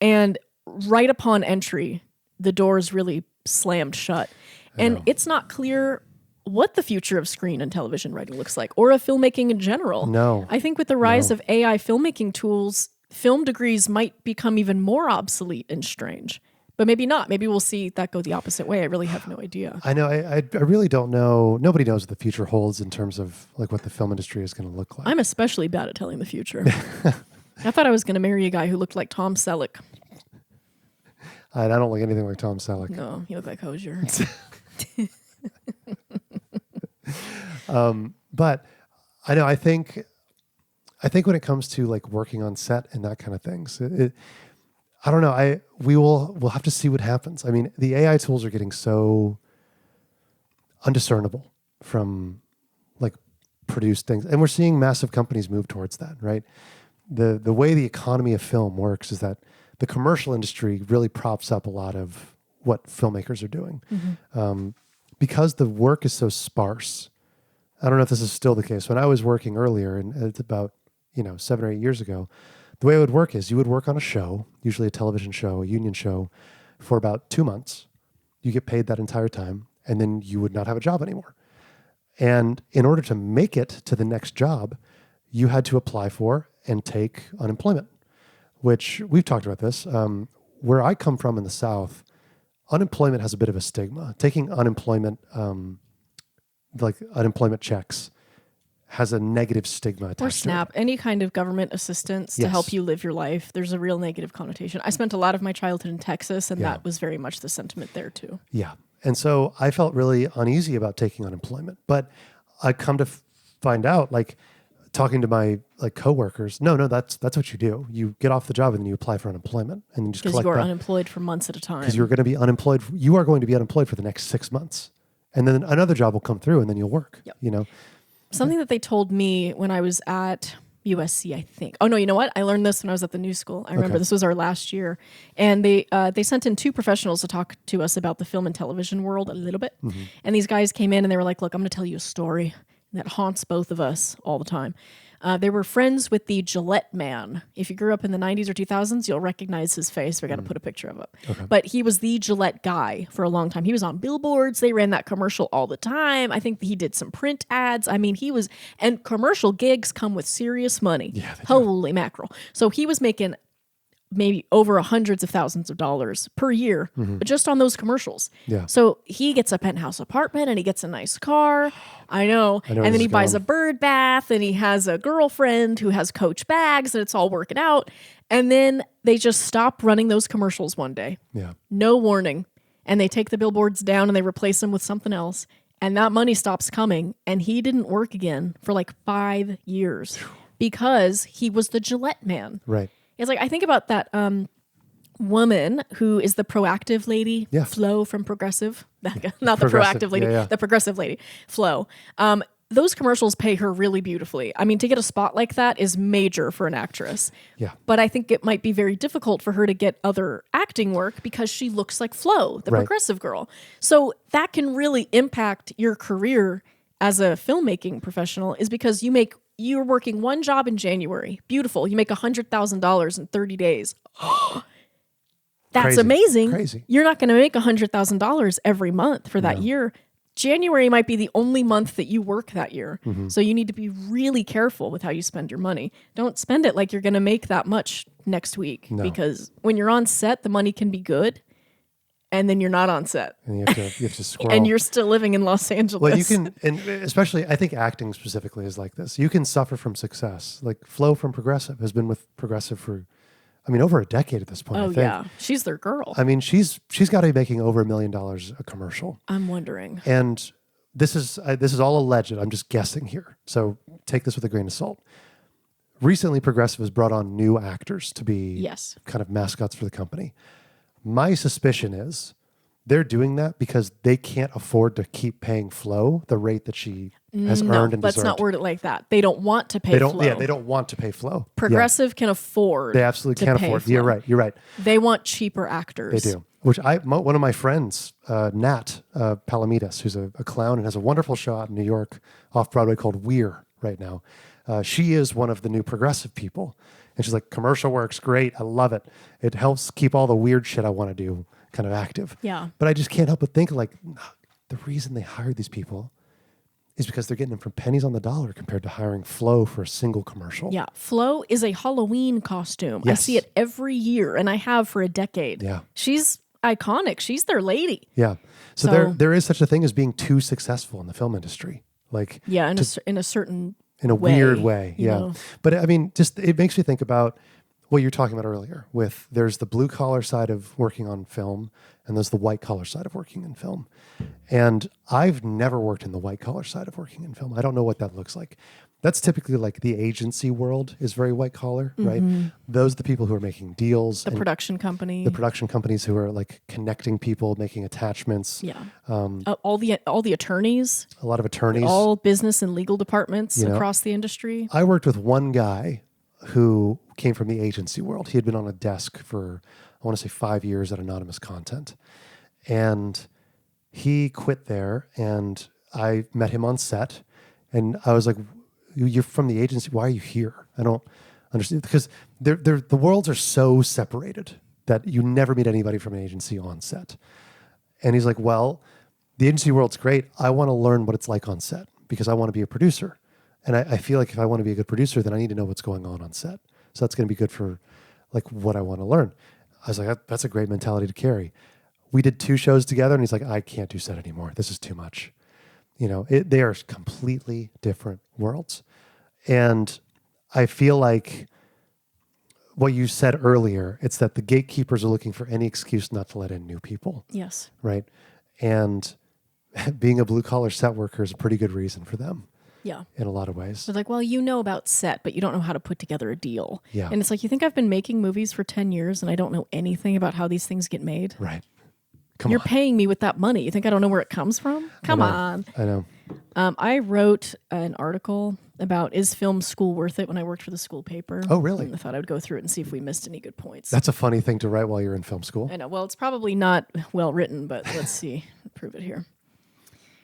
And right upon entry, the doors really slammed shut. And it's not clear what the future of screen and television writing looks like, or of filmmaking in general. No. I think with the rise of AI filmmaking tools, film degrees might become even more obsolete and strange. But maybe not. Maybe we'll see that go the opposite way. I really have no idea. I know. I really don't know. Nobody knows what the future holds in terms of like what the film industry is going to look like. I'm especially bad at telling the future. I thought I was going to marry a guy who looked like Tom Selleck. I don't look anything like Tom Selleck. No, you look like Hosier. But I know. I think when it comes to like working on set and that kind of things, I don't know. We'll have to see what happens. I mean, the AI tools are getting so undiscernible from like produced things, and we're seeing massive companies move towards that. Right. The way the economy of film works is that the commercial industry really props up a lot of what filmmakers are doing, because the work is so sparse. I don't know if this is still the case. When I was working earlier, and it's about 7 or 8 years ago, the way it would work is you would work on a show, usually a television show, a union show, for about 2 months. You get paid that entire time, and then you would not have a job anymore. And in order to make it to the next job, you had to apply for and take unemployment, which we've talked about this. Where I come from in the South, unemployment has a bit of a stigma. Taking unemployment, like unemployment checks, has a negative stigma attached or SNAP, any kind of government assistance to help you live your life. There's a real negative connotation. I spent a lot of my childhood in Texas, and that was very much the sentiment there too. Yeah. And so I felt really uneasy about taking unemployment. But I come to find out, like talking to my like coworkers, no, that's what you do. You get off the job and then you apply for unemployment, and you just collect that. Because you are unemployed for months at a time. Because you're going to be unemployed. You are going to be unemployed for the next 6 months, and then another job will come through, and then you'll work. Yep. Something that they told me when I was at USC, I think. Oh no, you know what? I learned this when I was at the New School. I remember this was our last year, and they sent in 2 professionals to talk to us about the film and television world a little bit. And these guys came in and they were like, "Look, I'm going to tell you a story that haunts both of us all the time." They were friends with the Gillette Man. If you grew up in the 90s or 2000s, you'll recognize his face. We're going to put a picture of him. But he was the Gillette guy for a long time. He was on billboards. They ran that commercial all the time. I think he did some print ads. I mean, and commercial gigs come with serious money. Yeah, holy mackerel. So he was making maybe over hundreds of thousands of dollars per year, but just on those commercials. Yeah. So he gets a penthouse apartment and he gets a nice car. I know. And then he buys a bird bath and he has a girlfriend who has Coach bags and it's all working out. And then they just stop running those commercials one day. Yeah. No warning. And they take the billboards down and they replace them with something else. And that money stops coming. And he didn't work again for like 5 years because he was the Gillette Man. Right. It's like, I think about that woman who is the proactive lady, Flo from Progressive. Not the proactive lady, the progressive lady, Flo. Those commercials pay her really beautifully. I mean, to get a spot like that is major for an actress. Yeah. But I think it might be very difficult for her to get other acting work because she looks like Flo, the progressive girl. So that can really impact your career as a filmmaking professional, is because you're working one job in January. Beautiful. You make $100,000 in 30 days. That's crazy. Amazing. Crazy. You're not going to make $100,000 every month for that year. January might be the only month that you work that year. So you need to be really careful with how you spend your money. Don't spend it like you're going to make that much next week. No. Because when you're on set, the money can be good. And then you're not on set. And you have to squirrel. And you're still living in Los Angeles. Well, you can, and especially, I think acting specifically is like this. You can suffer from success. Like Flo from Progressive has been with Progressive for I mean, over a decade at this point, I think. Yeah. She's their girl. I mean, she's got to be making over $1 million a commercial. I'm wondering. And this is all alleged. I'm just guessing here. So take this with a grain of salt. Recently, Progressive has brought on new actors to be kind of mascots for the company. My suspicion is they're doing that because they can't afford to keep paying Flo the rate that she has earned and deserved. Let's not word it like that. They don't want to pay Flo. Yeah, they don't want to pay Flo. Progressive can afford. They absolutely can't afford. Flo. You're right. They want cheaper actors. They do. One of my friends, Nat Palamides, who's a clown and has a wonderful show out in New York off Broadway called Weir right now. She is one of the new Progressive people. And she's like, commercial work's great. I love it. It helps keep all the weird shit I want to do kind of active. Yeah. But I just can't help but think like the reason they hired these people is because they're getting them for pennies on the dollar compared to hiring Flo for a single commercial. Yeah. Flo is a Halloween costume. Yes. I see it every year, and I have for a decade. Yeah. She's iconic. She's their lady. Yeah. So there is such a thing as being too successful in the film industry. Like in a certain in a way, weird way. You know? But I mean, just it makes me think about what you're talking about earlier with there's the blue collar side of working on film and there's the white collar side of working in film. And I've never worked in the white collar side of working in film. I don't know what that looks like. That's typically like the agency world is very white collar, right? Those are the people who are making deals. The production company. The production companies who are like connecting people, making attachments. Yeah. All the attorneys. A lot of attorneys. All business and legal departments across the industry. I worked with one guy who came from the agency world. He had been on a desk for, I want to say 5 years at Anonymous Content. And he quit there and I met him on set and I was like, you're from the agency. Why are you here? I don't understand. Because the worlds are so separated that you never meet anybody from an agency on set. And he's like, well, the agency world's great. I want to learn what it's like on set because I want to be a producer. And I feel like if I want to be a good producer, then I need to know what's going on set. So that's going to be good for like what I want to learn. I was like, that's a great mentality to carry. We did 2 shows together and he's like, I can't do set anymore. This is too much. You know, they are completely different worlds. And I feel like what you said earlier, it's that the gatekeepers are looking for any excuse not to let in new people. Yes. Right. And being a blue collar set worker is a pretty good reason for them. Yeah. In a lot of ways. So like, well, you know about set, but you don't know how to put together a deal. Yeah. And it's like, you think I've been making movies for 10 years and I don't know anything about how these things get made? Right. You're paying me with that money. You think I don't know where it comes from? Come on. I know. I wrote an article about is film school worth it when I worked for the school paper. Oh, really? And I thought I would go through it and see if we missed any good points. That's a funny thing to write while you're in film school. I know. Well, it's probably not well written, but let's see. Prove it here.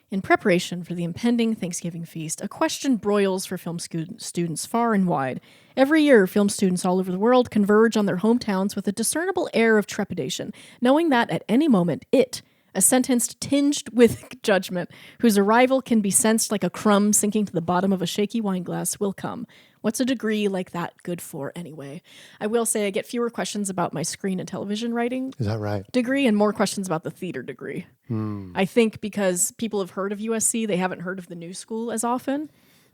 In preparation for the impending Thanksgiving feast, a question broils for film students far and wide. Every year, film students all over the world converge on their hometowns with a discernible air of trepidation, knowing that at any moment a sentence tinged with judgment, whose arrival can be sensed like a crumb sinking to the bottom of a shaky wineglass, will come. What's a degree like that good for anyway? I will say I get fewer questions about my screen and television writing degree and more questions about the theater degree. I think because people have heard of USC, they haven't heard of the new school as often.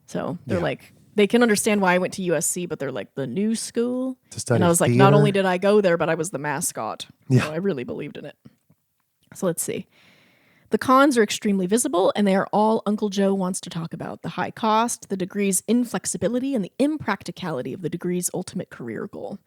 So they're like, they can understand why I went to USC, but they're like, the new school? To study and I was like, theater? not only did I go there, but I was the mascot. Yeah. So I really believed in it. So let's see. The cons are extremely visible, and they are all Uncle Joe wants to talk about. The high cost, the degree's inflexibility, and the impracticality of the degree's ultimate career goal.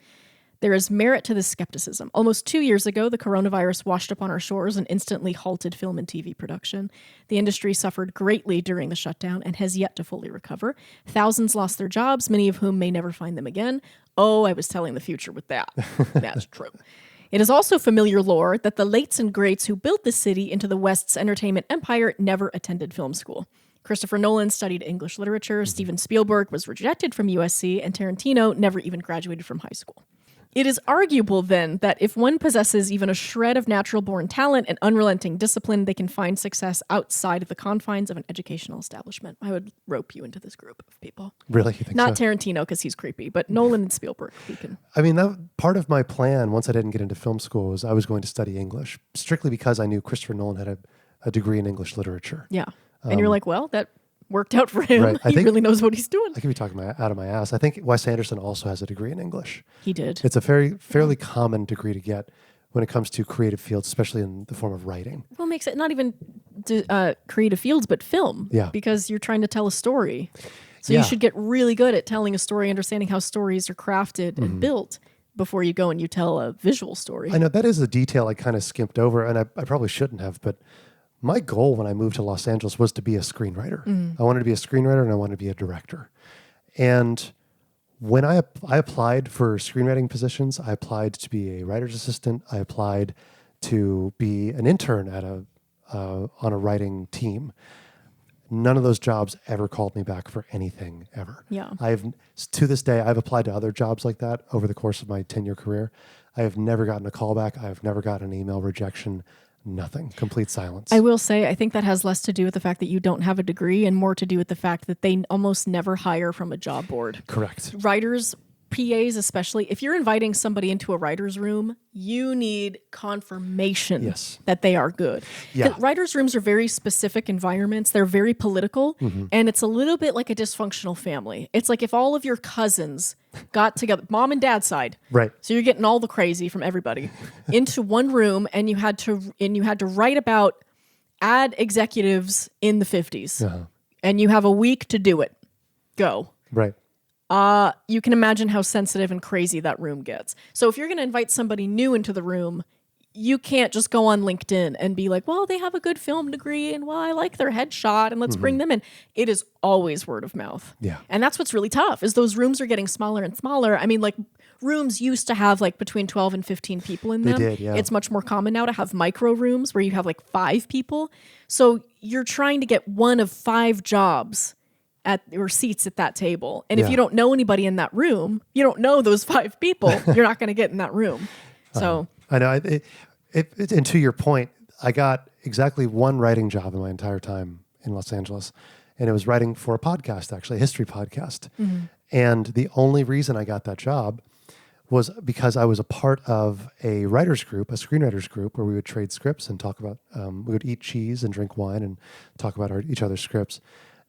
There is merit to this skepticism. Almost 2 years ago, the coronavirus washed up on our shores and instantly halted film and TV production. The industry suffered greatly during the shutdown and has yet to fully recover. Thousands lost their jobs, many of whom may never find them again. Oh, I was telling the future with that. That's true. It is also familiar lore that the lates and greats who built the city into the West's entertainment empire never attended film school. Christopher Nolan studied English literature, Steven Spielberg was rejected from USC, and Tarantino never even graduated from high school. It is arguable, then, that if one possesses even a shred of natural-born talent and unrelenting discipline, they can find success outside of the confines of an educational establishment. I would rope you into this group of people. Really? You think Not so? Tarantino, because he's creepy, but Nolan and Spielberg. We can. I mean, that part of my plan, once I didn't get into film school, was I was going to study English, strictly because I knew Christopher Nolan had a degree in English literature. Yeah. And you're like, well, that worked out for him. Right. He really knows what he's doing. I could be talking out of my ass. I think Wes Anderson also has a degree in English. He did. It's a fairly common degree to get when it comes to creative fields, especially in the form of writing. Well, it makes it not even creative fields, but film. Yeah. Because you're trying to tell a story. So you should get really good at telling a story, understanding how stories are crafted and built before you go and you tell a visual story. I know that is a detail I kind of skipped over, and I probably shouldn't have, but my goal when I moved to Los Angeles was to be a screenwriter. I wanted to be a screenwriter and I wanted to be a director. And when I applied for screenwriting positions, I applied to be a writer's assistant. I applied to be an intern at on a writing team. None of those jobs ever called me back for anything ever. Yeah. To this day, I've applied to other jobs like that over the course of my 10-year career. I have never gotten a call back. I have never gotten an email rejection. Nothing. Complete silence. I will say, I think that has less to do with the fact that you don't have a degree and more to do with the fact that they almost never hire from a job board. Correct. Writers, PAs especially, if you're inviting somebody into a writer's room, you need confirmation that they are good. Yeah. Writers' rooms are very specific environments. They're very political, and it's a little bit like a dysfunctional family. It's like if all of your cousins got together, mom and dad side, right? So you're getting all the crazy from everybody into one room, and you had to write about ad executives in the 50s, and you have a week to do it. Go. Right. You can imagine how sensitive and crazy that room gets. So if you're going to invite somebody new into the room, you can't just go on LinkedIn and be like, well, they have a good film degree and well, I like their headshot and let's bring them in. It is always word of mouth. Yeah. And that's what's really tough is those rooms are getting smaller and smaller. I mean, like rooms used to have like between 12 and 15 people in them. They did, yeah. It's much more common now to have micro rooms where you have like 5 people. So you're trying to get one of 5 jobs or seats at that table. And if you don't know anybody in that room, you don't know those 5 people, you're not going to get in that room. So I know. And to your point, I got exactly one writing job in my entire time in Los Angeles. And it was writing for a podcast, actually, a history podcast. And the only reason I got that job was because I was a part of a writers group, a screenwriters group, where we would trade scripts and talk about, we would eat cheese and drink wine and talk about each other's scripts.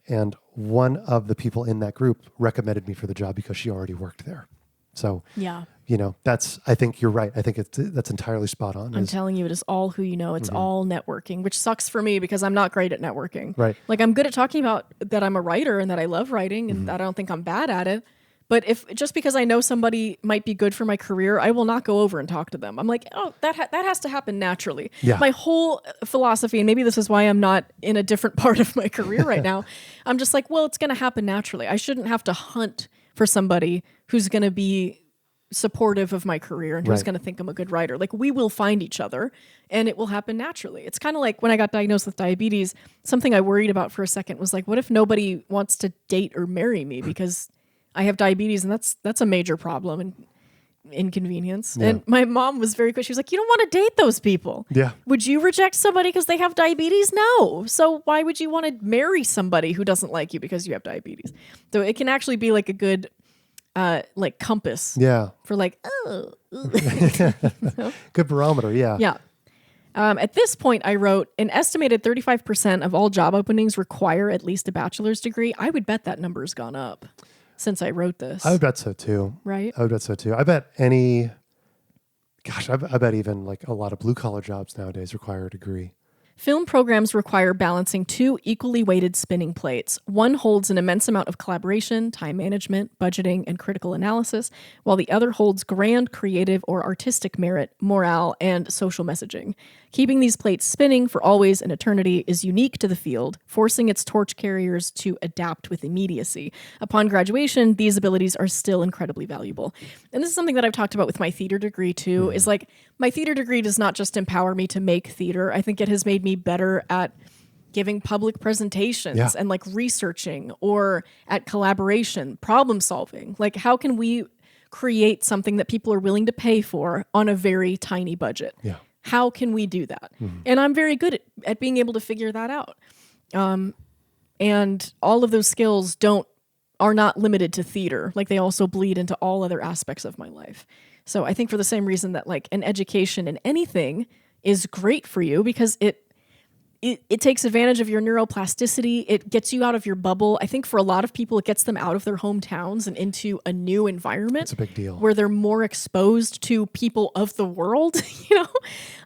And one of the people in that group recommended me for the job because she already worked there. So, I think you're right. I think that's entirely spot on. I'm telling you, it is all who you know. It's all networking, which sucks for me because I'm not great at networking. Right. Like I'm good at talking about that I'm a writer and that I love writing and that I don't think I'm bad at it. But just because I know somebody might be good for my career, I will not go over and talk to them. I'm like, oh, that has to happen naturally. Yeah. My whole philosophy, and maybe this is why I'm not in a different part of my career right now, I'm just like, well, it's going to happen naturally. I shouldn't have to hunt for somebody who's going to be supportive of my career and who's going to think I'm a good writer. Like we will find each other and it will happen naturally. It's kind of like when I got diagnosed with diabetes, something I worried about for a second was like, what if nobody wants to date or marry me because I have diabetes and that's a major problem and inconvenience. Yeah. And my mom was very quick. She was like, you don't want to date those people. Yeah. Would you reject somebody because they have diabetes? No. So why would you want to marry somebody who doesn't like you because you have diabetes? So it can actually be like a good like compass. Yeah. For like, so. Good barometer. Yeah. Yeah. At this point, I wrote, an estimated 35% of all job openings require at least a bachelor's degree. I would bet that number's gone up since I wrote this. I would bet so too. Right? I would bet so too. I bet I bet even like a lot of blue collar jobs nowadays require a degree. Film programs require balancing 2 equally weighted spinning plates. One holds an immense amount of collaboration, time management, budgeting, and critical analysis, while the other holds grand creative or artistic merit, morale, and social messaging. Keeping these plates spinning for always and eternity is unique to the field, forcing its torch carriers to adapt with immediacy. Upon graduation, these abilities are still incredibly valuable. And this is something that I've talked about with my theater degree too, is like my theater degree does not just empower me to make theater. I think it has made me better at giving public presentations and like researching or at collaboration, problem solving. Like how can we create something that people are willing to pay for on a very tiny budget? Yeah. How can we do that? And I'm very good at being able to figure that out. And all of those skills are not limited to theater. Like they also bleed into all other aspects of my life. So I think for the same reason that like an education in anything is great for you because it takes advantage of your neuroplasticity. It gets you out of your bubble. I think for a lot of people, it gets them out of their hometowns and into a new environment. It's a big deal. Where they're more exposed to people of the world,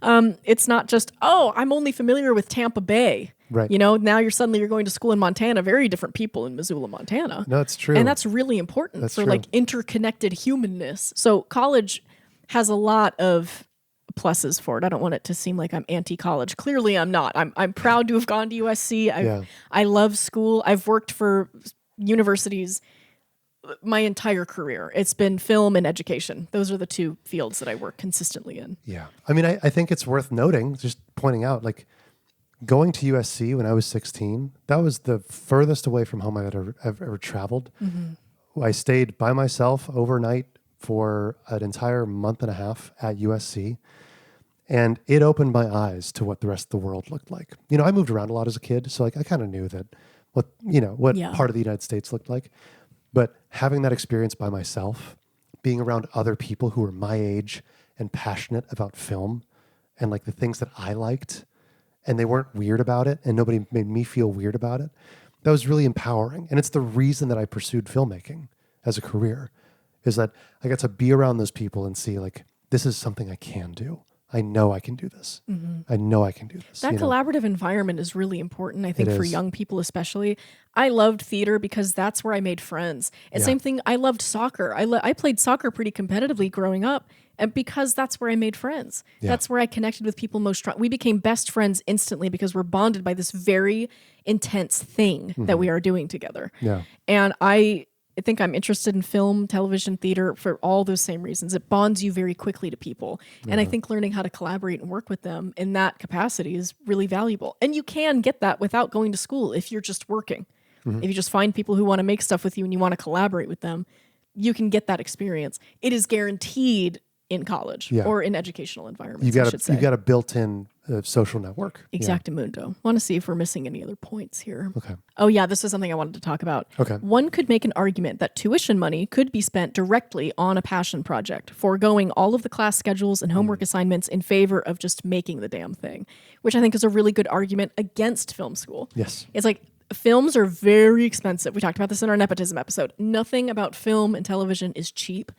It's not just, I'm only familiar with Tampa Bay. Right. Now you're going to school in Montana, very different people in Missoula, Montana. No, it's true. And that's really important for like interconnected humanness. So college has a lot of pluses for it. I don't want it to seem like I'm anti-college. Clearly I'm not. I'm proud to have gone to USC. I love school. I've worked for universities my entire career. It's been film and education. Those are the two fields that I work consistently in. Yeah. I mean, I think it's worth noting, just pointing out, like going to USC when I was 16, that was the furthest away from home I've ever traveled. Mm-hmm. I stayed by myself overnight for an entire month and a half at USC. And it opened my eyes to what the rest of the world looked like. I moved around a lot as a kid, so like I kind of knew that what part of the United States looked like. But having that experience by myself, being around other people who were my age and passionate about film and like the things that I liked, and they weren't weird about it, and nobody made me feel weird about it, that was really empowering. And it's the reason that I pursued filmmaking as a career, is that I got to be around those people and see like, this is something I can do. I know I can do this. Mm-hmm. I know I can do this. That collaborative environment is really important, I think, for young people especially. I loved theater because that's where I made friends. And same thing, I loved soccer. I played soccer pretty competitively growing up, and because that's where I made friends. Yeah. That's where I connected with people most strong. We became best friends instantly because we're bonded by this very intense thing that we are doing together. Yeah. And I think I'm interested in film, television, theater for all those same reasons. It bonds you very quickly to people. And I think learning how to collaborate and work with them in that capacity is really valuable. And you can get that without going to school if you're just working. Mm-hmm. If you just find people who want to make stuff with you and you want to collaborate with them, you can get that experience. It is guaranteed in college or in educational environments, you got a built-in social network. Exactamundo. Want to see if we're missing any other points here. Okay. Oh yeah, this is something I wanted to talk about. Okay. One could make an argument that tuition money could be spent directly on a passion project, foregoing all of the class schedules and homework assignments in favor of just making the damn thing, which I think is a really good argument against film school. Yes. It's like, films are very expensive. We talked about this in our nepotism episode. Nothing about film and television is cheap.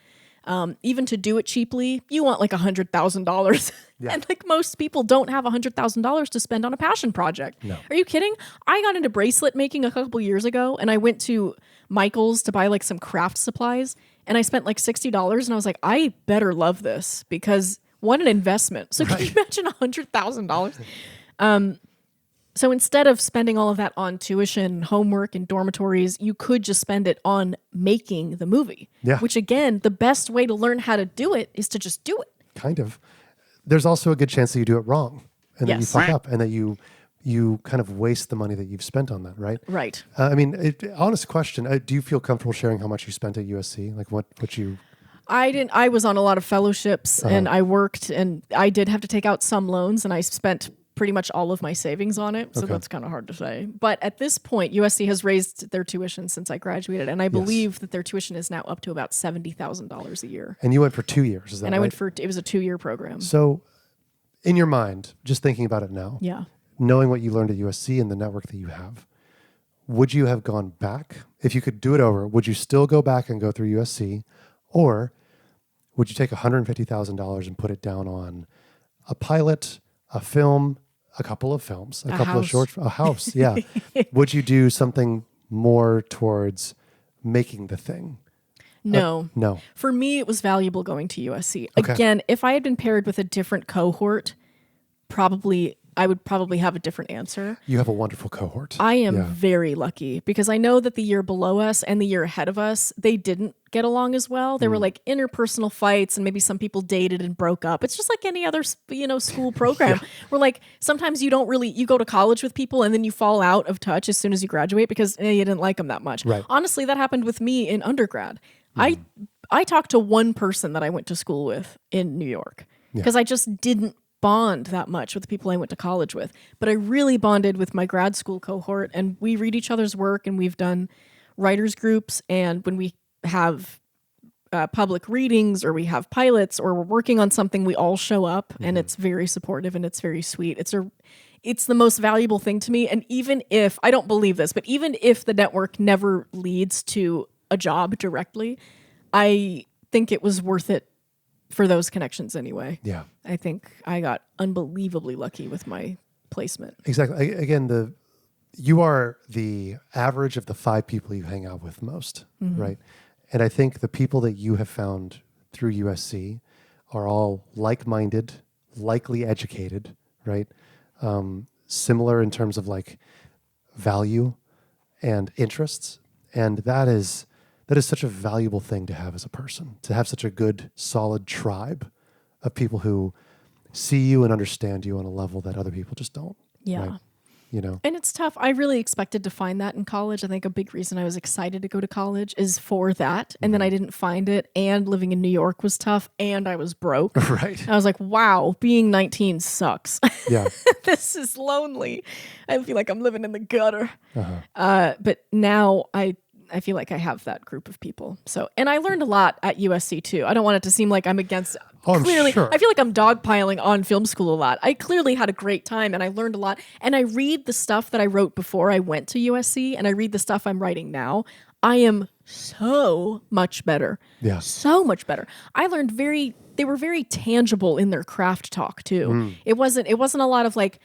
Even to do it cheaply, you want like $100,000. Yeah. And like most people don't have $100,000 to spend on a passion project. No. Are you kidding? I got into bracelet making a couple years ago, and I went to Michael's to buy like some craft supplies, and I spent like $60, and I was like, I better love this because what an investment. So can you imagine $100,000? So instead of spending all of that on tuition, homework, and dormitories, you could just spend it on making the movie. Yeah. Which again, the best way to learn how to do it is to just do it. Kind of. There's also a good chance that you do it wrong and that you fuck up and that you kind of waste the money that you've spent on that, right? Right. Honest question, do you feel comfortable sharing how much you spent at USC? Like what you... I was on a lot of fellowships and I worked, and I did have to take out some loans, and I spent pretty much all of my savings on it. So that's kind of hard to say. But at this point, USC has raised their tuition since I graduated. And I believe that their tuition is now up to about $70,000 a year. And you went for 2 years, is that right? And I went it was a 2-year program. So in your mind, just thinking about it now, knowing what you learned at USC and the network that you have, would you have gone back? If you could do it over, would you still go back and go through USC? Or would you take $150,000 and put it down on a pilot, a film, a couple of films, a couple of short, a house. Yeah. Would you do something more towards making the thing? No. No. For me, it was valuable going to USC. Okay. Again, if I had been paired with a different cohort, I would probably have a different answer. You have a wonderful cohort. I am very lucky because I know that the year below us and the year ahead of us, they didn't get along as well. There were like interpersonal fights, and maybe some people dated and broke up. It's just like any other, school program where like sometimes you go to college with people and then you fall out of touch as soon as you graduate because you didn't like them that much. Right. Honestly, that happened with me in undergrad. I talked to one person that I went to school with in New York because I just didn't bond that much with the people I went to college with. But I really bonded with my grad school cohort, and we read each other's work, and we've done writers groups, and when we have public readings or we have pilots or we're working on something, we all show up, and it's very supportive and it's very sweet. it's the most valuable thing to me. And even if, I don't believe this, but even if the network never leads to a job directly, I think it was worth it for those connections anyway. Yeah. I think I got unbelievably lucky with my placement. Exactly. Again, you are the average of the 5 people you hang out with most, right? And I think the people that you have found through USC are all like-minded, likely educated, right? Similar in terms of like value and interests. And that is such a valuable thing to have as a person, to have such a good, solid tribe of people who see you and understand you on a level that other people just don't. Yeah. Right? You know? And it's tough. I really expected to find that in college. I think a big reason I was excited to go to college is for that. And then I didn't find it. And living in New York was tough. And I was broke. Right. I was like, wow, being 19 sucks. Yeah. This is lonely. I feel like I'm living in the gutter. But now I feel like I have that group of people. So, and I learned a lot at USC too. I don't want it to seem like I'm against. Clearly, I'm sure. I feel like I'm dogpiling on film school a lot. I clearly had a great time and I learned a lot. And I read the stuff that I wrote before I went to USC and I read the stuff I'm writing now. I am so much better. Yeah. So much better. I learned they were very tangible in their craft talk too. It wasn't a lot of like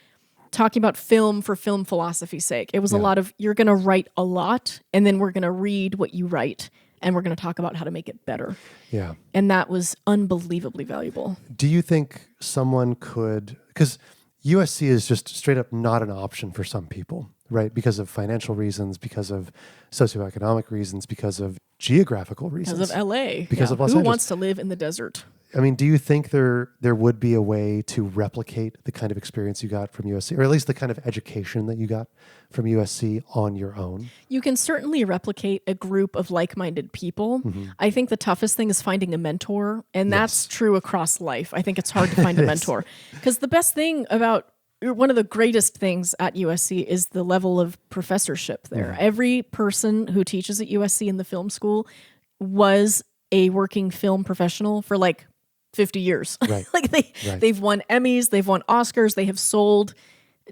talking about film for film philosophy's sake. It was a lot of, you're going to write a lot and then we're going to read what you write and we're going to talk about how to make it better. Yeah. And that was unbelievably valuable. Do you think someone could, because USC is just straight up not an option for some people, right? Because of financial reasons, because of socioeconomic reasons, because of geographical reasons. Because of LA. Because of Los Who Angeles. wants to live in the desert? I mean, do you think there would be a way to replicate the kind of experience you got from USC, or at least the kind of education that you got from USC on your own? You can certainly replicate a group of like-minded people. I think the toughest thing is finding a mentor, and that's true across life. I think it's hard to find a mentor because the best thing about one of the greatest things at USC is the level of professorship there. Every person who teaches at USC in the film school was a working film professional for like 50 years. Right. Like they've won Emmys, they've won Oscars, they have sold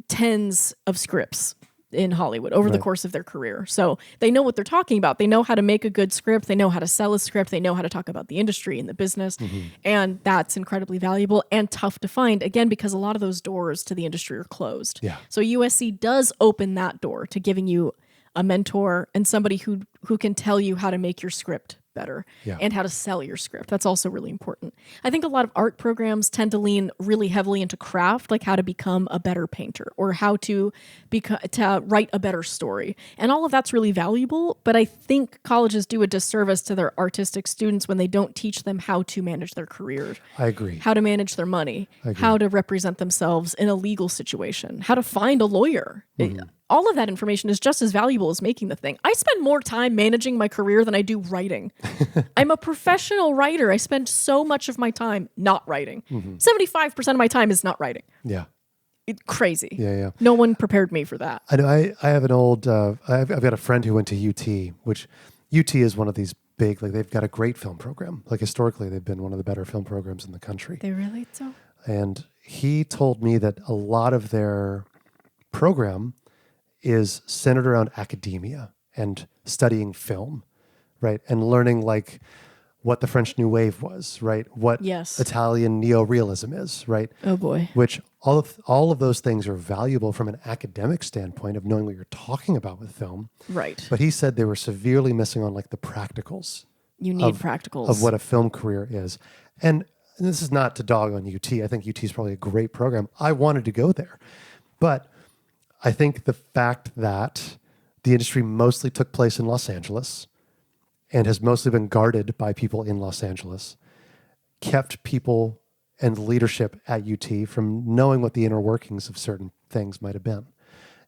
tens of scripts in Hollywood over the course of their career. So they know what they're talking about. They know how to make a good script. They know how to sell a script. They know how to talk about the industry and the business. And that's incredibly valuable and tough to find, again, because a lot of those doors to the industry are closed. Yeah. So USC does open that door to giving you a mentor and somebody who can tell you how to make your script better and how to sell your script. That's also really important. I think a lot of art programs tend to lean really heavily into craft, like how to become a better painter or how to write a better story. And all of that's really valuable, but I think colleges do a disservice to their artistic students when they don't teach them how to manage their career. I agree. How to manage their money, how to represent themselves in a legal situation, how to find a lawyer. All of that information is just as valuable as making the thing. I spend more time managing my career than I do writing. I'm a professional writer. I spend so much of my time not writing. 75% of my time is not writing. Yeah. Crazy. Yeah. No one prepared me for that. I know. I have an old. I've got a friend who went to UT, which UT is one of these big. Like they've got a great film program. Like historically, they've been one of the better film programs in the country. They really do. And he told me that a lot of their program is centered around academia and studying film, right? And learning like what the French New Wave was, right? What Italian neorealism is, right? Oh boy. Which all of those things are valuable from an academic standpoint of knowing what you're talking about with film. Right. But he said they were severely missing on like the practicals. You need practicals. Of what a film career is. And this is not to dog on UT. I think UT is probably a great program. I wanted to go there. But I think the fact that the industry mostly took place in Los Angeles and has mostly been guarded by people in Los Angeles kept people and leadership at UT from knowing what the inner workings of certain things might have been.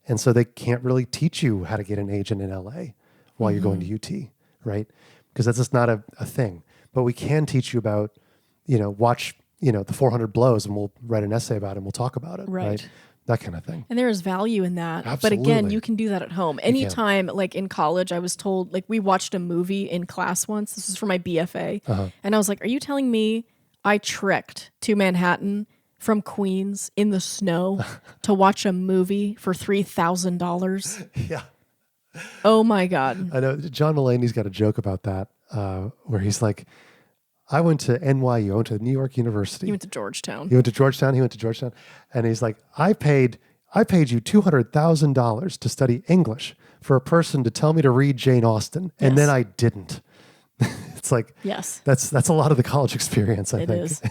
And so they can't really teach you how to get an agent in LA while you're going to UT, right? Because that's just not a thing. But we can teach you about, watch, the 400 Blows and we'll write an essay about it and we'll talk about it, right? That kind of thing. And there is value in that. Absolutely. But again, you can do that at home. Anytime, like in college, I was told, like we watched a movie in class once. This was for my BFA. And I was like, are you telling me I trekked to Manhattan from Queens in the snow to watch a movie for $3,000. Yeah. Oh my God. I know John Mulaney's got a joke about that, where he's like, I went to NYU, I went to New York University. He went to Georgetown. He went to Georgetown. And he's like, I paid you $200,000 to study English for a person to tell me to read Jane Austen. And then I didn't. It's like, yes, that's a lot of the college experience, I think. It is.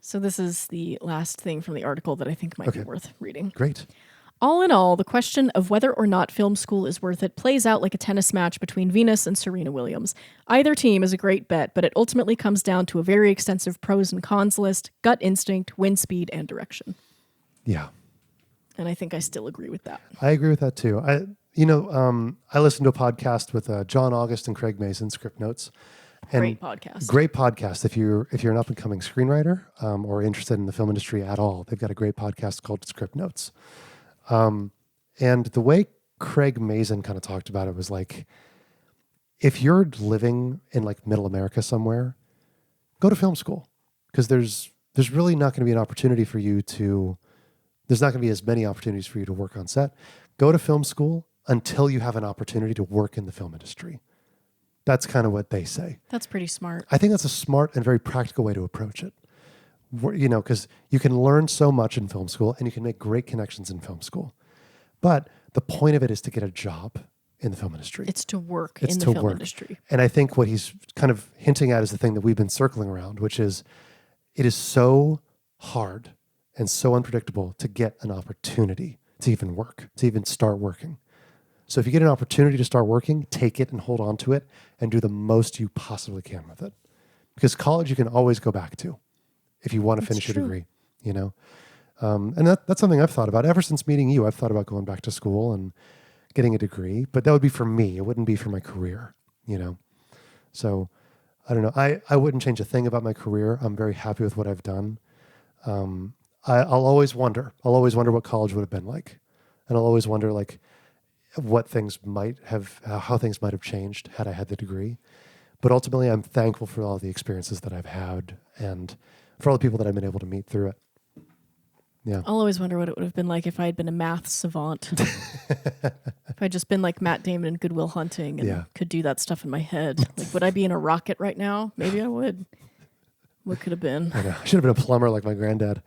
So this is the last thing from the article that I think might be worth reading. Great. All in all, the question of whether or not film school is worth it plays out like a tennis match between Venus and Serena Williams. Either team is a great bet, but it ultimately comes down to a very extensive pros and cons list, gut instinct, wind speed, and direction. Yeah. And I think I still agree with that. I agree with that too. I listened to a podcast with John August and Craig Mason, Script Notes. Great podcast. Great podcast. If you're an up and coming screenwriter or interested in the film industry at all, they've got a great podcast called Script Notes. And the way Craig Mason kind of talked about it was like, if you're living in like middle America somewhere, go to film school, because there's really not going to be an opportunity for you to, there's not going to be as many opportunities for you to work on set. Go to film school until you have an opportunity to work in the film industry. That's kind of what they say. That's pretty smart. I think that's a smart and very practical way to approach it. Because you can learn so much in film school and you can make great connections in film school. But the point of it is to get a job in the film industry. It's to work in the film industry. And I think what he's kind of hinting at is the thing that we've been circling around, which is it is so hard and so unpredictable to get an opportunity to even work, to even start working. So if you get an opportunity to start working, take it and hold on to it and do the most you possibly can with it. Because college you can always go back to if you want to finish your degree, And that's something I've thought about. Ever since meeting you, I've thought about going back to school and getting a degree. But that would be for me. It wouldn't be for my career, So I don't know. I wouldn't change a thing about my career. I'm very happy with what I've done. I'll always wonder. What college would have been like. And I'll always wonder, like, how things might have changed had I had the degree. But ultimately, I'm thankful for all the experiences that I've had and for all the people that I've been able to meet through it. Yeah. I'll always wonder what it would have been like if I had been a math savant. If I'd just been like Matt Damon in Good Will Hunting and could do that stuff in my head. Like, would I be in a rocket right now? Maybe I would. What could have been? I know. I should have been a plumber like my granddad.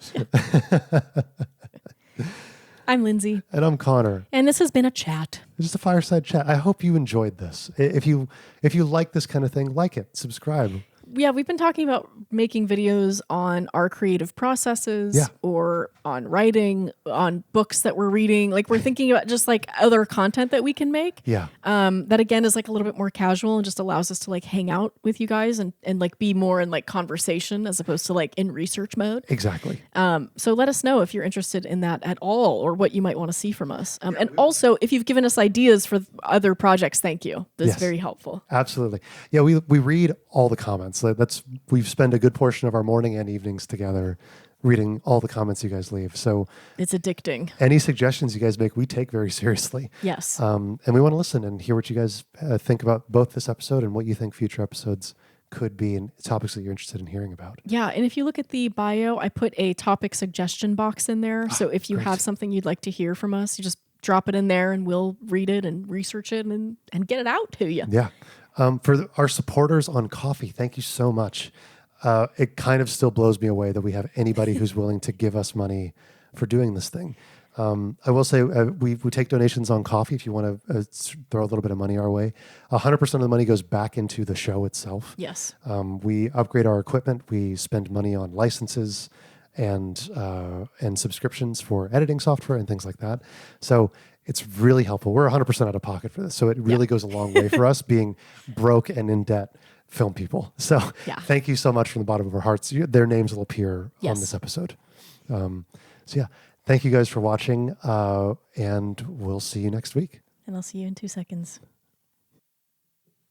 I'm Lindsey. And I'm Connor. And this has been a chat. It's just a fireside chat. I hope you enjoyed this. If you like this kind of thing, like it, subscribe. Yeah, we've been talking about making videos on our creative processes or on writing, on books that we're reading. Like, we're thinking about just like other content that we can make. Yeah. That again is like a little bit more casual and just allows us to like hang out with you guys and like be more in like conversation as opposed to like in research mode. Exactly. So let us know if you're interested in that at all or what you might want to see from us. And also, if you've given us ideas for other projects, thank you. That's very helpful. Absolutely. Yeah, we read all the comments. We've spent a good portion of our morning and evenings together reading all the comments you guys leave. So it's addicting. Any suggestions you guys make, we take very seriously. Yes. And we want to listen and hear what you guys think about both this episode and what you think future episodes could be and topics that you're interested in hearing about. Yeah. And if you look at the bio, I put a topic suggestion box in there. So if you have something you'd like to hear from us, you just drop it in there and we'll read it and research it and get it out to you. Yeah. For our supporters on Ko-fi, thank you so much. It kind of still blows me away that we have anybody who's willing to give us money for doing this thing. I will say we take donations on Ko-fi if you want to throw a little bit of money our way. 100% of the money goes back into the show itself. Yes. We upgrade our equipment. We spend money on licenses and subscriptions for editing software and things like that. So it's really helpful. We're 100% out of pocket for this. So it really goes a long way for us being broke and in debt film people. So thank you so much from the bottom of our hearts. Their names will appear on this episode. Thank you guys for watching, and we'll see you next week. And I'll see you in 2 seconds.